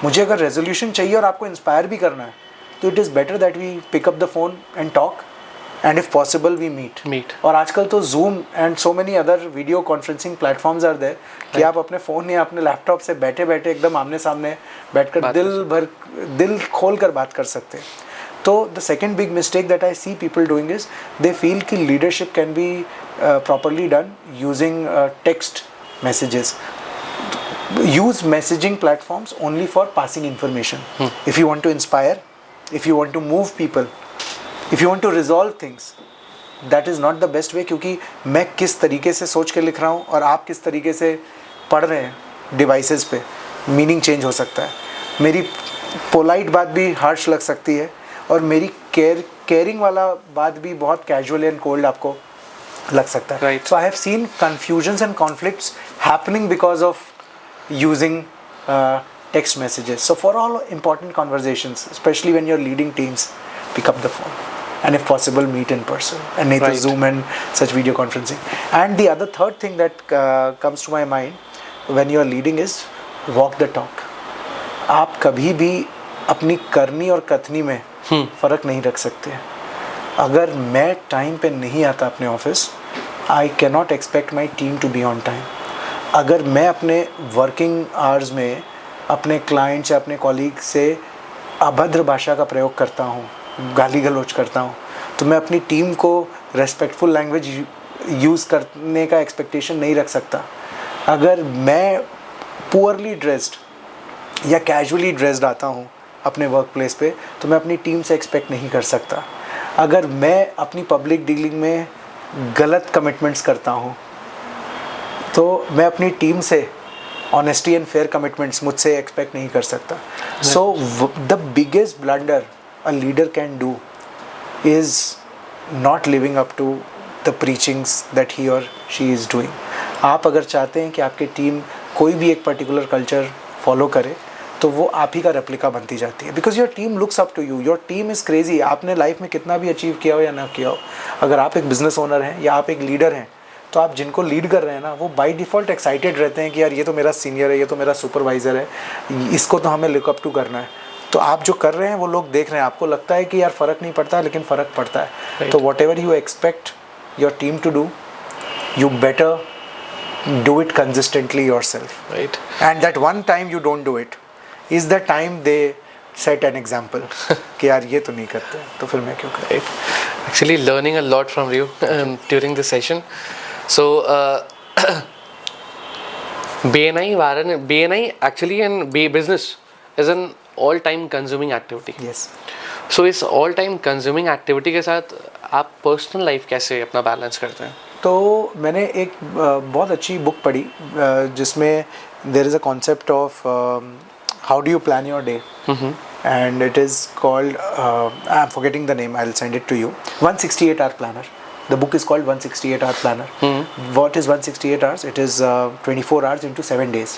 मुझे अगर रेजोल्यूशन चाहिए और आपको इंस्पायर भी करना है तो it is better that we pick up the phone and talk and if possible we meet. और आजकल तो Zoom and so many other video conferencing platforms are there कि आप अपने फ़ोन या अपने लैपटॉप से बैठे बैठे एकदम आमने सामने बैठकर दिल खोल कर बात कर सकते हैं. तो the second big mistake that I see people doing is they feel कि leadership can be properly done using text messages. Use messaging platforms only for passing information. If you want to inspire, if you want to move people, if you want to resolve things, that is not the best way. क्योंकि मैं किस तरीके से सोच के लिख रहा हूँ और आप किस तरीके से पढ़ रहे हैं डिवाइसेस पे, मीनिंग चेंज हो सकता है. मेरी पोलाइट बात भी हार्श लग सकती है और मेरी केयरिंग वाला बात भी बहुत कैजुअल एंड कोल्ड आपको लग सकता है. Right. So I have seen confusions and conflicts happening because of using text messages. So for all important conversations, especially when you're leading teams, pick up the phone. And if possible, meet in person, and neither Right. Zoom and such video conferencing. And the other third thing that comes to my mind when you are leading is walk the talk. आप कभी भी अपनी करनी और कथनी में फ़र्क नहीं रख सकते. अगर मैं टाइम पे नहीं आता अपने office, I can not expect my team to be on time. अगर मैं अपने वर्किंग आवर्स में अपने क्लाइंट या अपने कॉलीग से अभद्र भाषा का प्रयोग करता हूँ, गाली गलौज करता हूँ, तो मैं अपनी टीम को रेस्पेक्टफुल लैंग्वेज यूज़ करने का एक्सपेक्टेशन नहीं रख सकता. अगर मैं पुअरली ड्रेस्ड या कैजुअली ड्रेस्ड आता हूँ अपने वर्क प्लेस पे तो मैं अपनी टीम से एक्सपेक्ट नहीं कर सकता. अगर मैं अपनी पब्लिक डीलिंग में गलत कमिटमेंट्स करता हूँ तो मैं अपनी टीम से ऑनेस्टी एंड फेयर कमिटमेंट्स मुझसे एक्सपेक्ट नहीं कर सकता. So the biggest blunder a leader can do is not living up to the preachings that he or she is doing. आप अगर चाहते हैं कि आपकी टीम कोई भी एक पर्टिकुलर कल्चर फॉलो करे तो वो आप ही का रेप्लिका बनती जाती है. Because your team looks up to you. Your team is crazy. आपने लाइफ में कितना भी अचीव किया हो या ना किया हो, अगर आप एक बिजनेस ओनर हैं या आप एक लीडर हैं तो आप जिनको लीड कर रहे हैं ना, वो बाय डिफ़ॉल्ट एक्साइटेड रहते हैं कि यार ये तो मेरा सीनियर है, ये तो मेरा सुपरवाइज़र है, इसको तो हमें लुक अप टू करना है. तो आप जो कर रहे हैं वो लोग देख रहे हैं. आपको लगता है कि यार फ़र्क नहीं पड़ता, लेकिन फ़र्क पड़ता है. Right. तो whatever you expect your team to do, you better do it consistently yourself. Right. And that one time you don't do it is the time they set an example कि यार ये तो नहीं करते तो फिर मैं क्यों करूँ. Right. Actually learning a lot from you during this session. So BNI actually and business is an all time consuming activity. Yes. सो इस ऑल टाइम कंज्यूमिंग एक्टिविटी के साथ आप पर्सनल लाइफ कैसे अपना बैलेंस करते हैं? तो मैंने एक बहुत अच्छी बुक पढ़ी जिसमें there is a concept of how do you plan your day, and it is called I'm forgetting the name, I'll send it to you. 168 hour planner. The book is called 168 hour planner. What is 168 hours? It is 24 hours into 7 days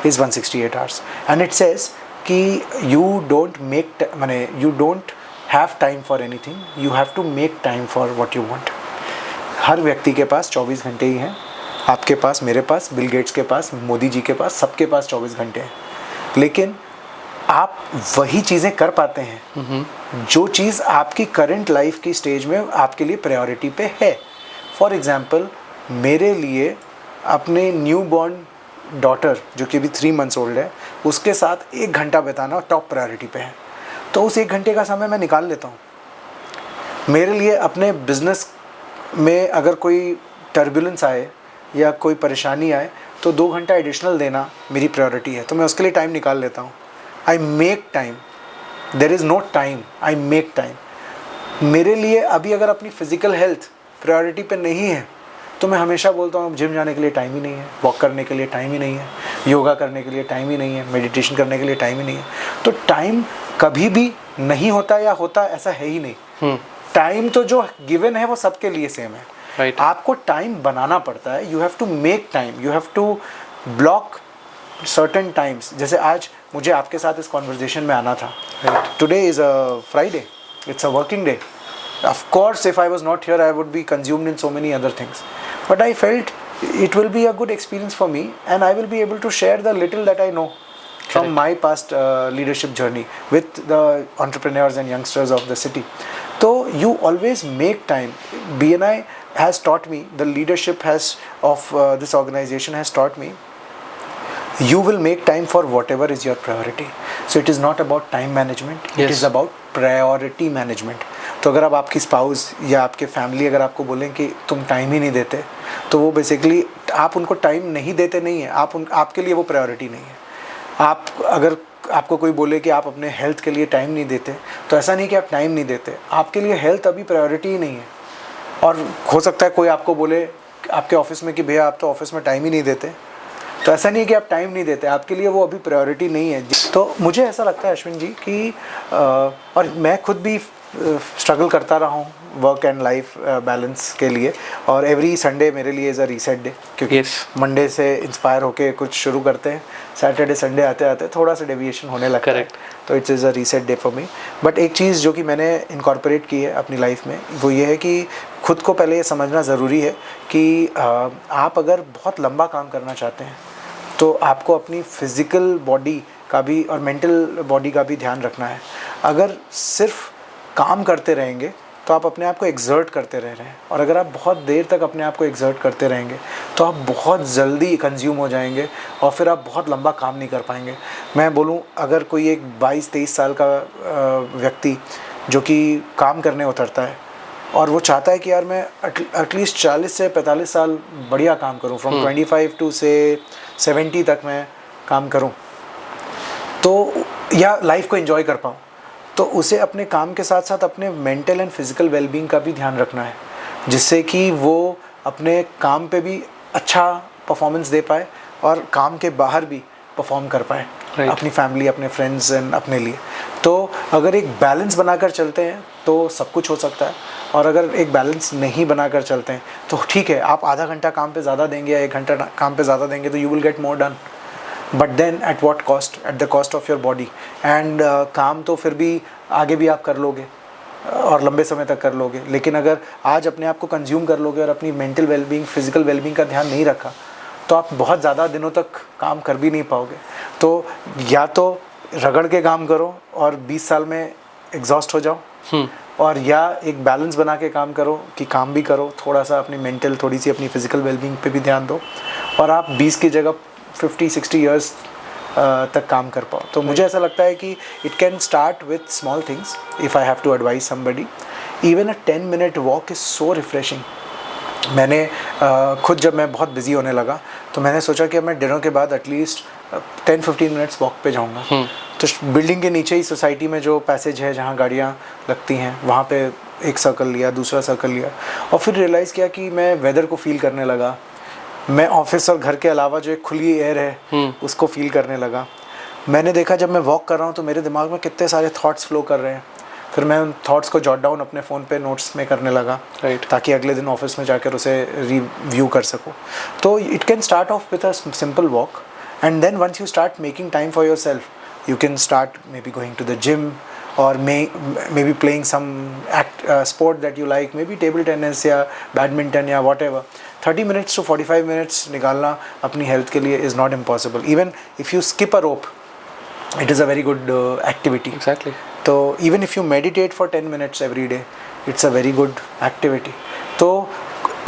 is 168 hours, and it says कि you don't have time for anything, you have to make time for what you want. हर व्यक्ति के पास 24 घंटे ही हैं, आपके पास, मेरे पास, Bill Gates के पास, मोदी जी के पास, सबके पास 24 घंटे हैं, लेकिन आप वही चीज़ें कर पाते हैं जो चीज़ आपकी करंट लाइफ की स्टेज में आपके लिए प्रायोरिटी पे है. फॉर एग्ज़ाम्पल मेरे लिए अपने न्यू बॉर्न डॉटर जो कि अभी 3 months ओल्ड है, उसके साथ 1 घंटा बिताना टॉप प्रायोरिटी पे है. तो उस 1 घंटे का समय मैं निकाल लेता हूँ. मेरे लिए अपने बिजनेस में अगर कोई टर्बुलेंस आए या कोई परेशानी आए तो 2 घंटा एडिशनल देना मेरी प्रायोरिटी है, तो मैं उसके लिए टाइम निकाल लेता हूँ. I make time, there is no time, I make time. मेरे लिए अभी अगर अपनी फिज़िकल हेल्थ प्रायोरिटी पे नहीं है तो मैं हमेशा बोलता हूँ जिम जाने के लिए टाइम ही नहीं है, वॉक करने के लिए टाइम ही नहीं है, योगा करने के लिए टाइम ही नहीं है, मेडिटेशन करने के लिए टाइम ही नहीं है. तो टाइम कभी भी नहीं होता या होता ऐसा है ही नहीं. टाइम तो जो गिवन है वो सबके लिए सेम है. Right. आपको टाइम बनाना पड़ता है. You have to make time, you have to block certain times. जैसे आज मुझे आपके साथ इस कॉन्वर्जेशन में आना था. Today is a Friday, it's a working day. Of course, if I was not here, I would be consumed in so many other things. But I felt it will be a good experience for me, and I will be able to share the little that I know from my past leadership journey with the entrepreneurs and youngsters of the city. So you always make time. BNI has taught me, the leadership of this organization has taught me, you will make time for whatever is your priority. So it is not about time management, it is about priority management. तो अगर अब आपकी spouse या आपके family अगर आपको बोलें कि तुम टाइम ही नहीं देते, तो वो बेसिकली आप उनको टाइम नहीं देते नहीं है, आपके लिए वो प्रायोरिटी नहीं है. आप अगर आपको कोई बोले कि आप अपने हेल्थ के लिए टाइम नहीं देते, तो ऐसा नहीं कि आप टाइम नहीं देते, आपके लिए हेल्थ अभी प्रायोरिटी ही नहीं है. और हो सकता है कोई आपको बोले आपके ऑफिस में कि भैया आप तो ऑफिस में टाइम ही नहीं देते, तो ऐसा नहीं है कि आप टाइम नहीं देते, आपके लिए वो अभी प्रायोरिटी नहीं है. तो मुझे ऐसा लगता है अश्विन जी कि और मैं खुद भी स्ट्रगल करता रहा हूँ वर्क एंड लाइफ बैलेंस के लिए, और एवरी संडे मेरे लिए इज़ अ रीसेट डे, क्योंकि मंडे से इंस्पायर होके कुछ शुरू करते हैं, सैटरडे संडे आते आते थोड़ा सा डेविएशन होने लगता है, तो it's is a reset day for me. But एक चीज़ जो कि मैंने इनकॉर्पोरेट की है अपनी लाइफ में, वो ये है कि खुद को पहले ये समझना ज़रूरी है कि आप अगर बहुत लंबा काम करना चाहते हैं तो आपको अपनी फिज़िकल बॉडी का भी और मेंटल बॉडी का भी ध्यान रखना है. अगर सिर्फ काम करते रहेंगे तो आप अपने आप को एक्सर्ट करते रह रहे हैं, और अगर आप बहुत देर तक अपने आप को एक्सर्ट करते रहेंगे तो आप बहुत जल्दी कंज्यूम हो जाएंगे और फिर आप बहुत लंबा काम नहीं कर पाएंगे. मैं बोलूँ अगर कोई एक 22-23 साल का व्यक्ति जो कि काम करने उतरता है और वो चाहता है कि यार मैं एटलीस्ट 40 से 45 साल बढ़िया काम करूँ, फ्रॉम 25 टू से 70 तक मैं काम करूँ, तो या लाइफ को एंजॉय कर पाऊँ, तो उसे अपने काम के साथ साथ अपने मेंटल एंड फिज़िकल वेलबींग का भी ध्यान रखना है, जिससे कि वो अपने काम पे भी अच्छा परफॉर्मेंस दे पाए और काम के बाहर भी परफॉर्म कर पाए, अपनी फैमिली, अपने फ्रेंड्स एंड अपने लिए. तो अगर एक बैलेंस बनाकर चलते हैं तो सब कुछ हो सकता है, और अगर एक बैलेंस नहीं बनाकर चलते हैं तो ठीक है, आप आधा घंटा काम पे ज़्यादा देंगे या 1 घंटा काम पे ज़्यादा देंगे तो you will get more done, but then at what cost, at the cost of your body. And काम तो फिर भी आगे भी आप कर लोगे और लंबे समय तक कर लोगे, लेकिन अगर आज अपने आप को कंज्यूम कर लोगे और अपनी मेंटल वेलबींग, फिज़िकल वेलबींग का ध्यान नहीं रखा तो आप बहुत ज़्यादा दिनों तक काम कर भी नहीं पाओगे. तो या तो रगड़ के काम करो और 20 साल में एग्जॉस्ट हो जाओ, और या एक बैलेंस बना के काम करो कि काम भी करो, थोड़ा सा अपनी मेंटल, थोड़ी सी अपनी फिज़िकल वेलबींग पे भी ध्यान दो, और आप 20 की जगह 50-60 ईयर्स तक काम कर पाओ. तो मुझे ऐसा लगता है कि it can start with small things. If I have to advise somebody, even a 10-minute walk is so refreshing. मैंने खुद जब मैं बहुत बिजी होने लगा तो मैंने सोचा कि मैं डिनर के बाद एटलीस्ट 10-15 मिनट्स वॉक पे जाऊंगा. तो बिल्डिंग के नीचे ही सोसाइटी में जो पैसेज है जहाँ गाड़ियाँ लगती हैं, वहाँ पे एक सर्कल लिया, दूसरा सर्कल लिया, और फिर रियलाइज़ किया कि मैं वेदर को फील करने लगा। मैं ऑफिस और घर के अलावा जो एक खुली एयर है उसको फील करने लगा। मैंने देखा जब मैं वॉक कर रहा हूँ तो मेरे दिमाग में कितने सारे थॉट्स फ्लो कर रहे हैं। फिर मैं उन थॉट्स को जॉट डाउन अपने फ़ोन पे नोट्स में करने लगा, ताकि अगले दिन ऑफिस में जाकर उसे रिव्यू कर सकूँ। तो it can start off with a simple walk, and then once you start making time for yourself, you can start maybe going to the gym, or maybe playing some sport that you like, maybe table tennis या badminton या whatever. 30 minutes to 45 minutes निकालना अपनी health के लिए is not impossible. Even if you skip a rope, it is a very good activity. Exactly. तो even if you meditate for 10 minutes every day, it's a very good activity. तो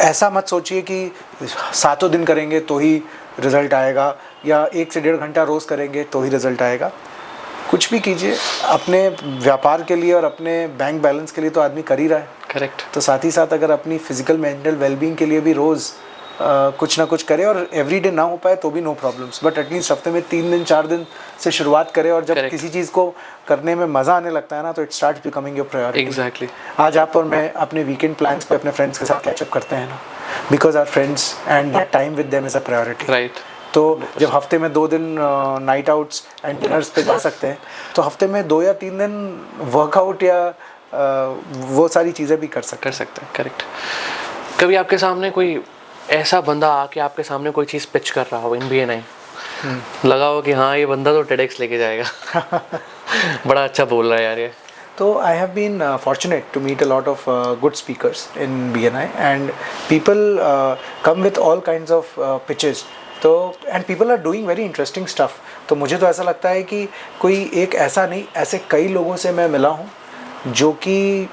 ऐसा मत सोचिए कि 7 दिन करेंगे तो ही रिज़ल्ट आएगा, या 1 से 1.5 घंटा रोज़ करेंगे तो ही रिज़ल्ट आएगा। कुछ भी कीजिए अपने व्यापार के लिए और अपने बैंक बैलेंस के लिए तो आदमी कर ही रहा है। करेक्ट। तो साथ ही साथ अगर अपनी फिजिकल मेंटल वेलबींग के लिए भी रोज़ कुछ ना कुछ करे, और एवरी डे ना हो पाए तो भी नो प्रॉब्लम्स, बट एटलीस्ट हफ्ते में 3 दिन 4 दिन से शुरुआत करें, और जब किसी चीज़ को करने में मज़ा आने लगता है ना, तो it start becoming your priority. Exactly. आज आप और मैं अपने वीकेंड प्लान्स पे अपने फ्रेंड्स के साथ कैचअप करते हैं ना, because our friends and that time with them is a priority. Right. तो जब हफ्ते में 2 दिन नाइट आउट्स एंड डिनर्स पे जा सकते हैं, तो हफ्ते में 2 या 3 दिन वर्कआउट या वो सारी चीज़ें भी कर सकते हैं। करेक्ट। कभी आपके सामने कोई ऐसा बंदा आके आपके सामने कोई चीज़ पिच कर रहा हो इन BNI, लगा हो कि हाँ ये बंदा तो TEDx लेके जाएगा बड़ा अच्छा बोल रहा है यार ये? तो I have been fortunate to meet a lot of good speakers in BNI, and people come with all kinds of pitches. तो and people are doing very interesting stuff. तो मुझे तो ऐसा लगता है कि कोई एक ऐसा नहीं, ऐसे कई लोगों से मैं मिला हूँ जो कि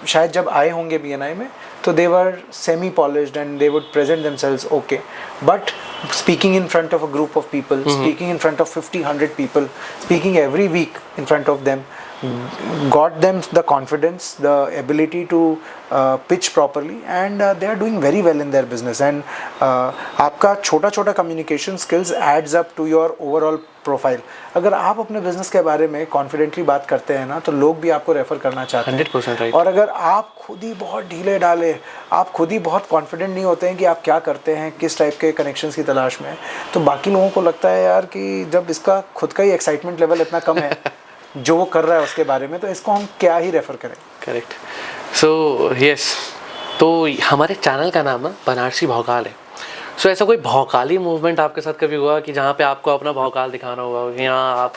शायद जब आए होंगे BNI में तो they were semi polished and they would present themselves okay, but speaking in front of a group of people, speaking in front of 50-100 people, speaking every week in front of them, got them the confidence, the ability to pitch properly, and they are doing very well in their business. And आपका छोटा छोटा communication skills adds up to your overall profile. अगर आप अपने business के बारे में confidently बात करते हैं ना, तो लोग भी आपको रेफर करना चाहते हैं। 100% right. और अगर आप खुद ही बहुत ढीले डाले, आप खुद ही बहुत कॉन्फिडेंट नहीं होते हैं कि आप क्या करते हैं, किस टाइप के कनेक्शंस की तलाश में, तो बाकी लोगों को लगता है यार कि जब इसका खुद का ही एक्साइटमेंट लेवल इतना कम है जो वो कर रहा है उसके बारे में, तो इसको हम क्या ही रेफ़र करें। करेक्ट। सो यस, तो हमारे चैनल का नाम है बनारसी भौकाल है। सो ऐसा कोई भौकाली मूवमेंट आपके साथ कभी हुआ कि जहाँ पे आपको अपना भौकाल दिखाना होगा कि हाँ आप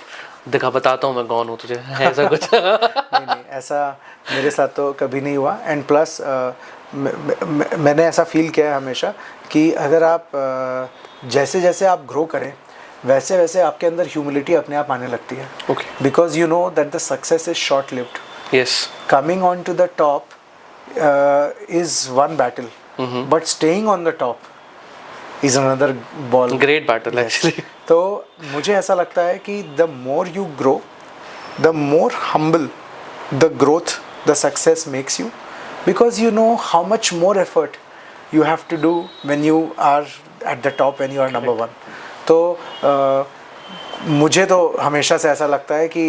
दिखा, बताता हूँ मैं कौन हूँ तुझे, ऐसा कुछ? नहीं, ऐसा मेरे साथ तो कभी नहीं हुआ। एंड प्लस मैंने ऐसा फील किया है हमेशा कि अगर आप जैसे जैसे आप ग्रो करें वैसे वैसे आपके अंदर ह्यूमिलिटी अपने आप आने लगती है। Okay. Because you know that the success is short lived. Yes. Coming on to the top is one battle, but staying on the top is another ball. Great battle actually. तो मुझे ऐसा लगता है कि the more you grow, the more humble the growth the success makes you, because you know how much more effort you have to do when you are at the top, when you are number one. तो मुझे तो हमेशा से ऐसा लगता है कि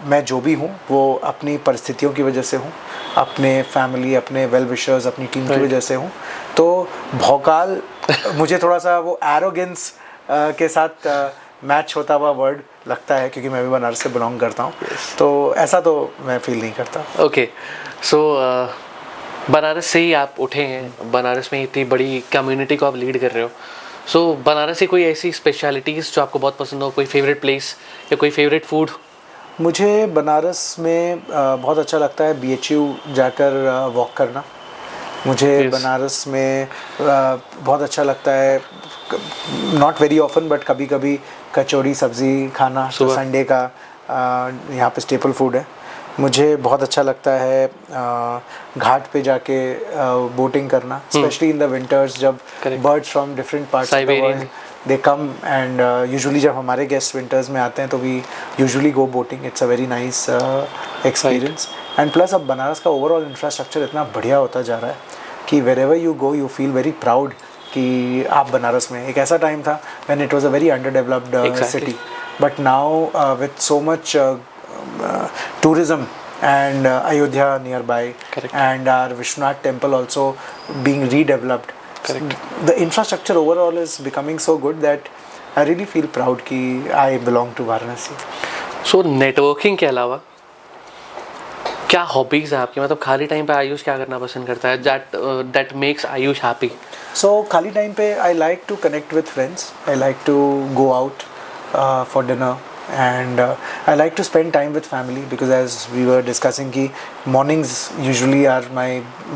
मैं जो भी हूँ वो अपनी परिस्थितियों की वजह से हूँ, अपने फैमिली, अपने वेल विशर्स, अपनी टीम की वजह से हूँ। तो भौकाल मुझे थोड़ा सा वो एरोगेंस के साथ मैच होता हुआ वर्ड लगता है, क्योंकि मैं भी बनारस से बिलोंग करता हूँ। तो ऐसा तो मैं फील नहीं करता। ओके। सो बनारस से ही आप उठे हैं, बनारस में इतनी बड़ी कम्युनिटी को आप लीड कर रहे हो। सो बनारस की कोई ऐसी स्पेशलिटीज़ जो आपको बहुत पसंद हो, कोई फेवरेट प्लेस या कोई फेवरेट फूड? मुझे बनारस में बहुत अच्छा लगता है BHU जाकर वॉक करना। मुझे बनारस में बहुत अच्छा लगता है, नॉट वेरी ऑफन बट कभी कभी कचौड़ी सब्ज़ी खाना, तो संडे का यहाँ पे स्टेपल फूड है। मुझे बहुत अच्छा लगता है घाट पे जाके बोटिंग करना, स्पेशली इन द विंटर्स जब birds from different parts of the world they come, and usually जब हमारे गेस्ट विंटर्स में आते हैं तो we usually go boating. It's a very nice experience. And plus अब बनारस का ओवरऑल इंफ्रास्ट्रक्चर इतना बढ़िया होता जा रहा है कि wherever you go you feel very proud कि आप बनारस में। एक ऐसा टाइम था when it was a very under developed city, but now with so much tourism and Ayodhya nearby, Correct. and our Vishwanath temple also being redeveloped. Correct. The infrastructure overall is becoming so good that I really feel proud कि I belong to Varanasi. So networking के अलावा क्या hobbies है आपकी, मतलब खाली time पे आयुष क्या करना पसंद करता है that makes Ayush happy? So खाली टाइम पे I like to connect with friends. I like to go out for dinner, and I like to spend time with family, because as we were discussing कि mornings usually are my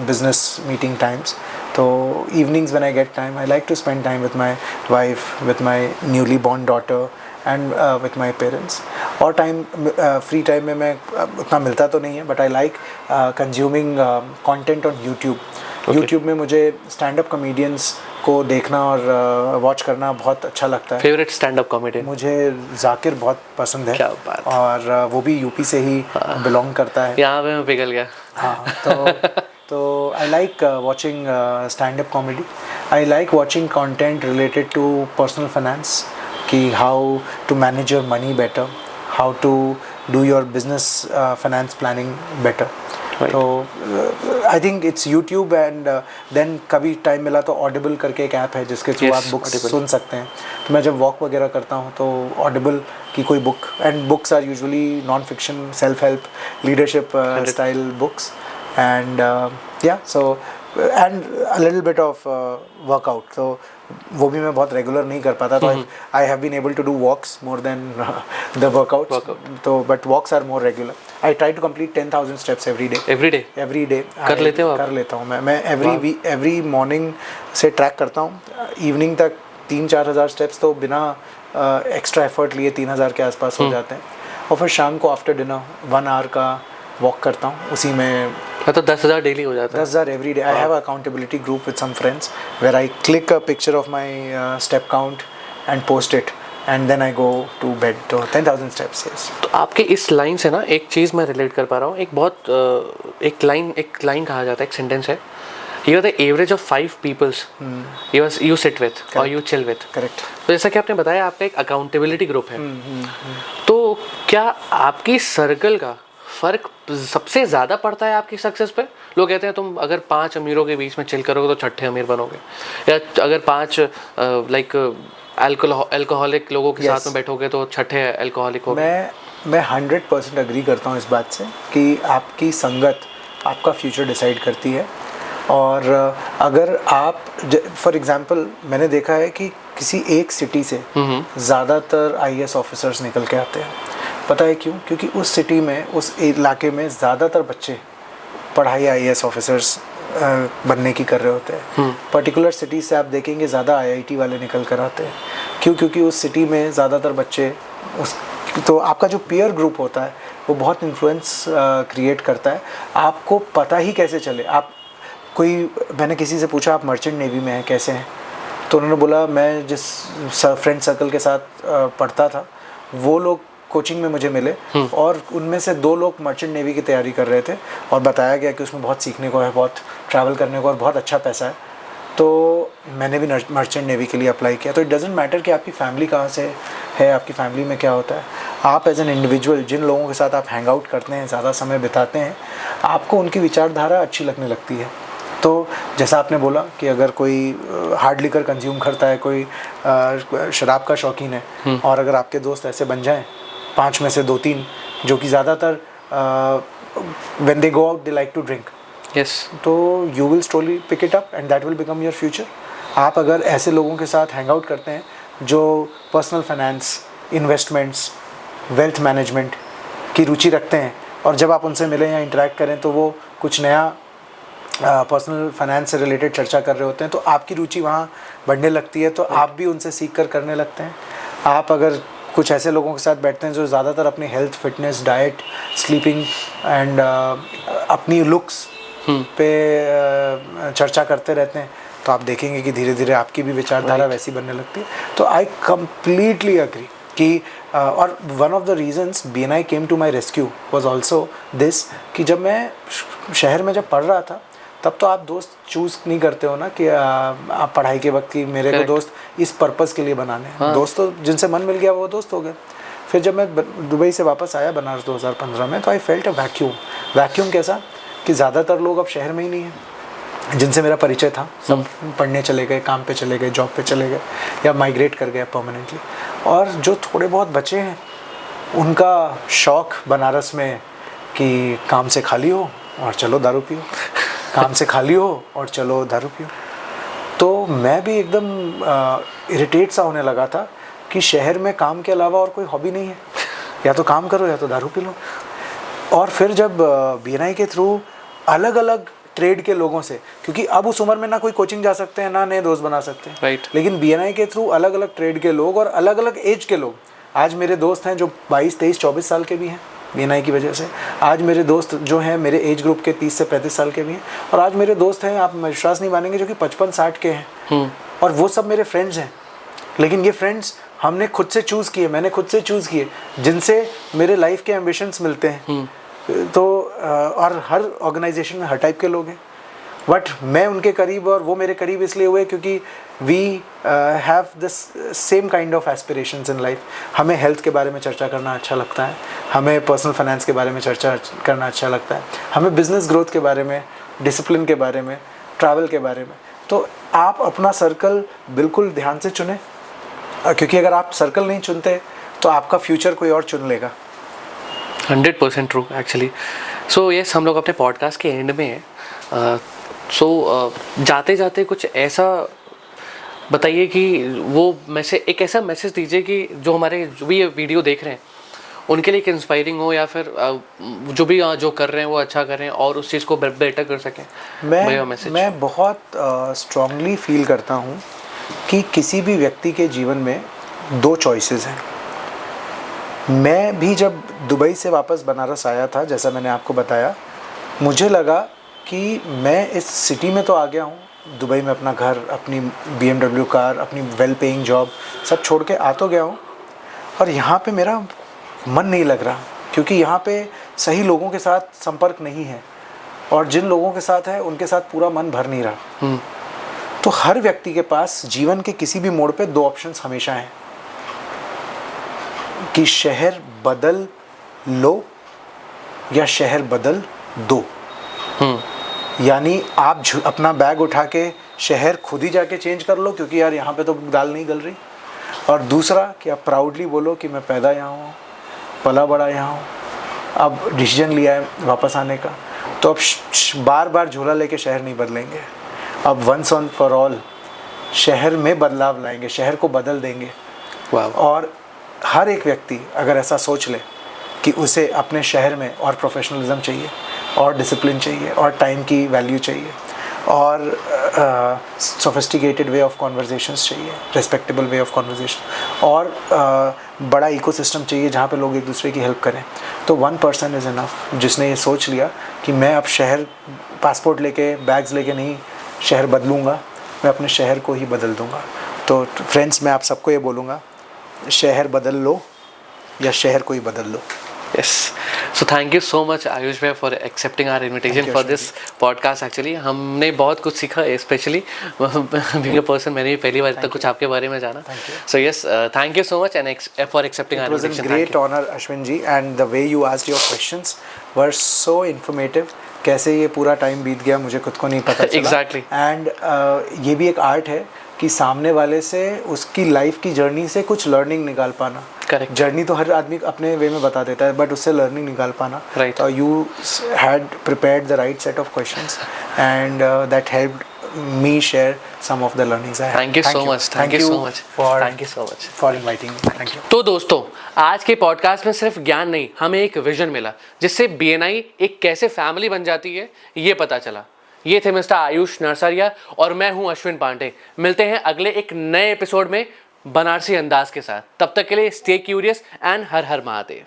business meeting times. So evenings when I get time, I like to spend time with my wife, with my newly born daughter, and with my parents. और time free time में मैं उतना मिलता तो नहीं है, but I like consuming content on YouTube. YouTube में मुझे स्टैंड अप कॉमेडियंस को देखना और वॉच करना बहुत अच्छा लगता है. Favourite stand up comedian? मुझे जाकिर बहुत पसंद है. क्या बात. और वो भी यूपी से ही बिलोंग करता है. यहाँ पे मैं पिघल गया. हाँ, तो I like watching stand up comedy. I like watching content related to personal finance, कि how to manage your money better, how to do your business finance planning better. तो I think it's YouTube, and then कभी time मिला तो Audible करके एक app है जिसके through आप बुक्स सुन सकते हैं. तो मैं जब वॉक वगैरह करता हूँ तो ऑडिबल की कोई book, and books are usually non fiction, self help, leadership style books, and या so and a little bit of workout. तो वो भी मैं बहुत रेगुलर नहीं कर पाता, तो I have been able to do walks more than the workout. तो but walks are more regular. I try to complete 10,000 steps every day. कर लेते हो आप? कर लेता हूँ मैं एवरी मॉर्निंग से ट्रैक करता हूँ. इवनिंग तक 3-4 हज़ार स्टेप्स तो बिना एक्स्ट्रा एफर्ट लिए 3,000 के आसपास हो जाते हैं. और फिर शाम को आफ्टर डिनर 1 आवर का वॉक करता हूँ. उसी में तो 10,000 डेली हो जाता है. 10,000 every day. I have a accountability group with some friends where I click a picture of my step count and post it, and then I go to bed. तो 10,000 स्टेप्स. यस. तो आपके इस line से ना एक चीज़ मैं relate कर पा रहा हूँ. एक बहुत एक लाइन कहा जाता है, एक सेंटेंस है, you are the average of 5 peoples you sit with और यू चिल विथ. करेक्ट. तो जैसा कि आपने बताया आपका एक अकाउंटेबिलिटी ग्रुप है, तो क्या आपकी सर्कल का फ़र्क सबसे ज़्यादा पड़ता है आपकी सक्सेस पे? लोग कहते हैं तुम अगर 5 अमीरों के बीच में चिल करोगे तो छठे अमीर बनोगे, या अगर 5 लाइक अल्कोहलिक लोगों के साथ में बैठोगे तो छठे अल्कोहलिक हो. मैं 100% अग्री करता हूँ इस बात से कि आपकी संगत आपका फ्यूचर डिसाइड करती है. और अगर आप फॉर एग्जांपल मैंने देखा है कि किसी एक सिटी से ज़्यादातर IAS ऑफिसर्स निकल के आते हैं. पता है क्यों? क्योंकि उस सिटी में, उस इलाके में ज़्यादातर बच्चे पढ़ाई IAS ऑफिसर्स बनने की कर रहे होते हैं. पर्टिकुलर सिटी से आप देखेंगे ज़्यादा IIT वाले निकल कर आते हैं. क्यों? क्योंकि उस सिटी में ज़्यादातर बच्चे तो आपका जो पीयर ग्रुप होता है वो बहुत इन्फ्लुएंस क्रिएट करता है. आपको पता ही कैसे चले. मैंने किसी से पूछा आप मर्चेंट नेवी में हैं, कैसे हैं? तो उन्होंने बोला मैं जिस फ्रेंड सर्कल के साथ पढ़ता था वो लोग कोचिंग में मुझे मिले, और उनमें से 2 लोग मर्चेंट नेवी की तैयारी कर रहे थे, और बताया गया कि उसमें बहुत सीखने को है, बहुत ट्रैवल करने को और बहुत अच्छा पैसा है. तो मैंने भी मर्चेंट नेवी के लिए अप्लाई किया. तो इट डजेंट मैटर कि आपकी फैमिली कहाँ से है, आपकी फैमिली में क्या होता है. आप एज एन इंडिविजुअल जिन लोगों के साथ आप हैंग आउट करते हैं, ज़्यादा समय बिताते हैं, आपको उनकी विचारधारा अच्छी लगने लगती है. तो जैसा आपने बोला कि अगर कोई हार्ड लिकर कंज्यूम करता है, कोई शराब का शौकीन है, और अगर आपके दोस्त ऐसे बन जाएं 5 में से 2-3 जो कि ज़्यादातर when they go out they like to drink, yes, तो you will slowly pick it up and that will become your future. आप अगर ऐसे लोगों के साथ हैंग आउट करते हैं जो personal finance, investments, wealth management की रुचि रखते हैं, और जब आप उनसे मिलें या इंटरेक्ट करें तो वो कुछ नया पर्सनल फाइनेंस से रिलेटेड चर्चा कर रहे होते हैं, तो आपकी रुचि वहाँ बढ़ने लगती है, तो आप भी उनसे सीख कर करने लगते हैं. आप अगर कुछ ऐसे लोगों के साथ बैठते हैं जो ज़्यादातर अपनी health, fitness, diet, sleeping and अपनी लुक्स पे चर्चा करते रहते हैं, तो आप देखेंगे कि धीरे धीरे आपकी भी विचारधारा वैसी बनने लगती है. तो आई कम्प्लीटली अग्री कि और one of the reasons BNI came to my rescue was also this, कि जब मैं शहर में जब पढ़ रहा था तब तो आप दोस्त चूज़ नहीं करते हो ना कि आप पढ़ाई के वक्त की मेरे को दोस्त इस पर्पज़ के लिए बनाने हैं. दोस्त तो जिनसे मन मिल गया वो दोस्त हो गए. फिर जब मैं दुबई से वापस आया बनारस 2015 में, तो आई फेल्ट अ वैक्यूम कैसा कि ज़्यादातर लोग अब शहर में ही नहीं हैं जिनसे मेरा परिचय था। सब पढ़ने चले गए, काम पे चले गए, जॉब पे चले गए या माइग्रेट कर गए परमानेंटली। और जो थोड़े बहुत बचे हैं उनका शौक़ बनारस में कि काम से खाली हो और चलो दारू पियो, काम से खाली हो और चलो दारू पियो। तो मैं भी एकदम इरिटेट सा होने लगा था कि शहर में काम के अलावा और कोई हॉबी नहीं है, या तो काम करो या तो दारू पी लो। और फिर जब BNI के थ्रू अलग अलग ट्रेड के लोगों से, क्योंकि अब उस उम्र में ना कोई कोचिंग जा सकते हैं ना नए दोस्त बना सकते हैं, राइट। लेकिन BNI के थ्रू अलग अलग ट्रेड के लोग और अलग अलग एज के लोग, आज मेरे दोस्त हैं जो 22, 23, 24 साल के भी हैं BNI की वजह से। आज मेरे दोस्त जो हैं मेरे एज ग्रुप के 30 से 35 साल के भी हैं, और आज मेरे दोस्त हैं, आप विश्वास नहीं मानेंगे, जो कि 55-60 के हैं, और वो सब मेरे फ्रेंड्स हैं। लेकिन ये फ्रेंड्स हमने खुद से चूज़ किए, मैंने खुद से चूज़ किए, जिनसे मेरे लाइफ के एम्बिशंस मिलते हैं। तो और हर ऑर्गेनाइजेशन में हर टाइप के लोग हैं, बट मैं उनके करीब और वो मेरे करीब इसलिए हुए क्योंकि we have this same kind of aspirations in life. हमें हेल्थ के बारे में चर्चा करना अच्छा लगता है, हमें पर्सनल फाइनेंस के बारे में चर्चा करना अच्छा लगता है, हमें बिजनेस ग्रोथ के बारे में, डिसिप्लिन के बारे में, ट्रैवल के बारे में। तो आप अपना सर्कल बिल्कुल ध्यान से चुनें, क्योंकि अगर आप सर्कल नहीं चुनते तो आपका फ्यूचर कोई और चुन लेगा। 100% ट्रू एक्चुअली। सो यस, हम लोग अपने पॉडकास्ट के एंड में हैं। जाते जाते कुछ ऐसा बताइए कि वो एक ऐसा मैसेज दीजिए कि जो भी ये वीडियो देख रहे हैं उनके लिए एक इंस्पायरिंग हो, या फिर जो भी जो कर रहे हैं वो अच्छा करें और उस चीज़ को बेटर कर सकें। मैं बहुत स्ट्रांगली फील करता हूँ कि किसी भी व्यक्ति के जीवन में 2 चॉइसेस हैं। मैं भी जब दुबई से वापस बनारस आया था, जैसा मैंने आपको बताया, मुझे लगा कि मैं इस सिटी में तो आ गया हूँ, दुबई में अपना घर, अपनी BMW कार, अपनी वेल पेइंग जॉब सब छोड़ के आ तो गया हूँ, और यहाँ पे मेरा मन नहीं लग रहा, क्योंकि यहाँ पे सही लोगों के साथ संपर्क नहीं है, और जिन लोगों के साथ है उनके साथ पूरा मन भर नहीं रहा। तो हर व्यक्ति के पास जीवन के किसी भी मोड़ पे 2 ऑप्शंस हमेशा हैं कि शहर बदल लो या शहर बदल दो। यानी आप अपना बैग उठा के शहर खुद ही जाके चेंज कर लो, क्योंकि यार यहाँ पे तो दाल नहीं गल रही, और दूसरा कि आप प्राउडली बोलो कि मैं पैदा यहाँ हूँ, पला बड़ा यहाँ हूँ, अब डिसीजन लिया है वापस आने का, तो अब बार बार झोला लेके शहर नहीं बदलेंगे, अब वंस ऑन फॉर ऑल शहर में बदलाव लाएंगे, शहर को बदल देंगे। और हर एक व्यक्ति अगर ऐसा सोच ले कि उसे अपने शहर में और प्रोफेशनलिज्म चाहिए, और डिसिप्लिन चाहिए, और टाइम की वैल्यू चाहिए, और सोफिस्टिकेटेड वे ऑफ कॉन्वर्जेशंस चाहिए, रिस्पेक्टेबल वे ऑफ कॉन्वर्जेशन, और बड़ा इकोसिस्टम चाहिए जहाँ पे लोग एक दूसरे की हेल्प करें, तो 1 पर्सन इज़ इनफ जिसने ये सोच लिया कि मैं अब शहर पासपोर्ट लेके, बैग्स लेके नहीं शहर बदलूँगा, मैं अपने शहर को ही बदल दूँगा। तो फ्रेंड्स, मैं आप सबको ये बोलूँगा, शहर बदल लो या शहर को ही बदल लो। Yes. So thank you so much Ayush भाई for accepting our invitation for this podcast. Actually हमने बहुत कुछ सीखा, especially being a person, मैंने भी पहली बार तक कुछ आपके बारे में जाना। So yes, thank you so much and for accepting our invitation. It was a great honor, Ashwin ji, and the way you asked your questions were so informative. कैसे ये पूरा टाइम बीत गया मुझे खुद को नहीं पता चला। Exactly. And ये भी एक आर्ट है कि सामने वाले से उसकी लाइफ की जर्नी से कुछ लर्निंग निकाल पाना। करेक्ट। जर्नी तो हर आदमी अपने वे में बता देता है, बट उससे लर्निंग निकाल पाना। Right. You had prepared the right set of questions and that helped me share some of the learnings I had. Thank you so much. Thank you so much for inviting me. Thank you. तो दोस्तों, आज के podcast में सिर्फ ज्ञान नहीं, हमें एक विजन मिला जिससे BNI एक कैसे फैमिली बन जाती है ये पता चला। ये थे मिस्टर आयुष नरसरिया और मैं हूं अश्विन पांडे। मिलते हैं अगले एक नए एपिसोड में बनारसी अंदाज के साथ। तब तक के लिए stay curious and her her Mahadev.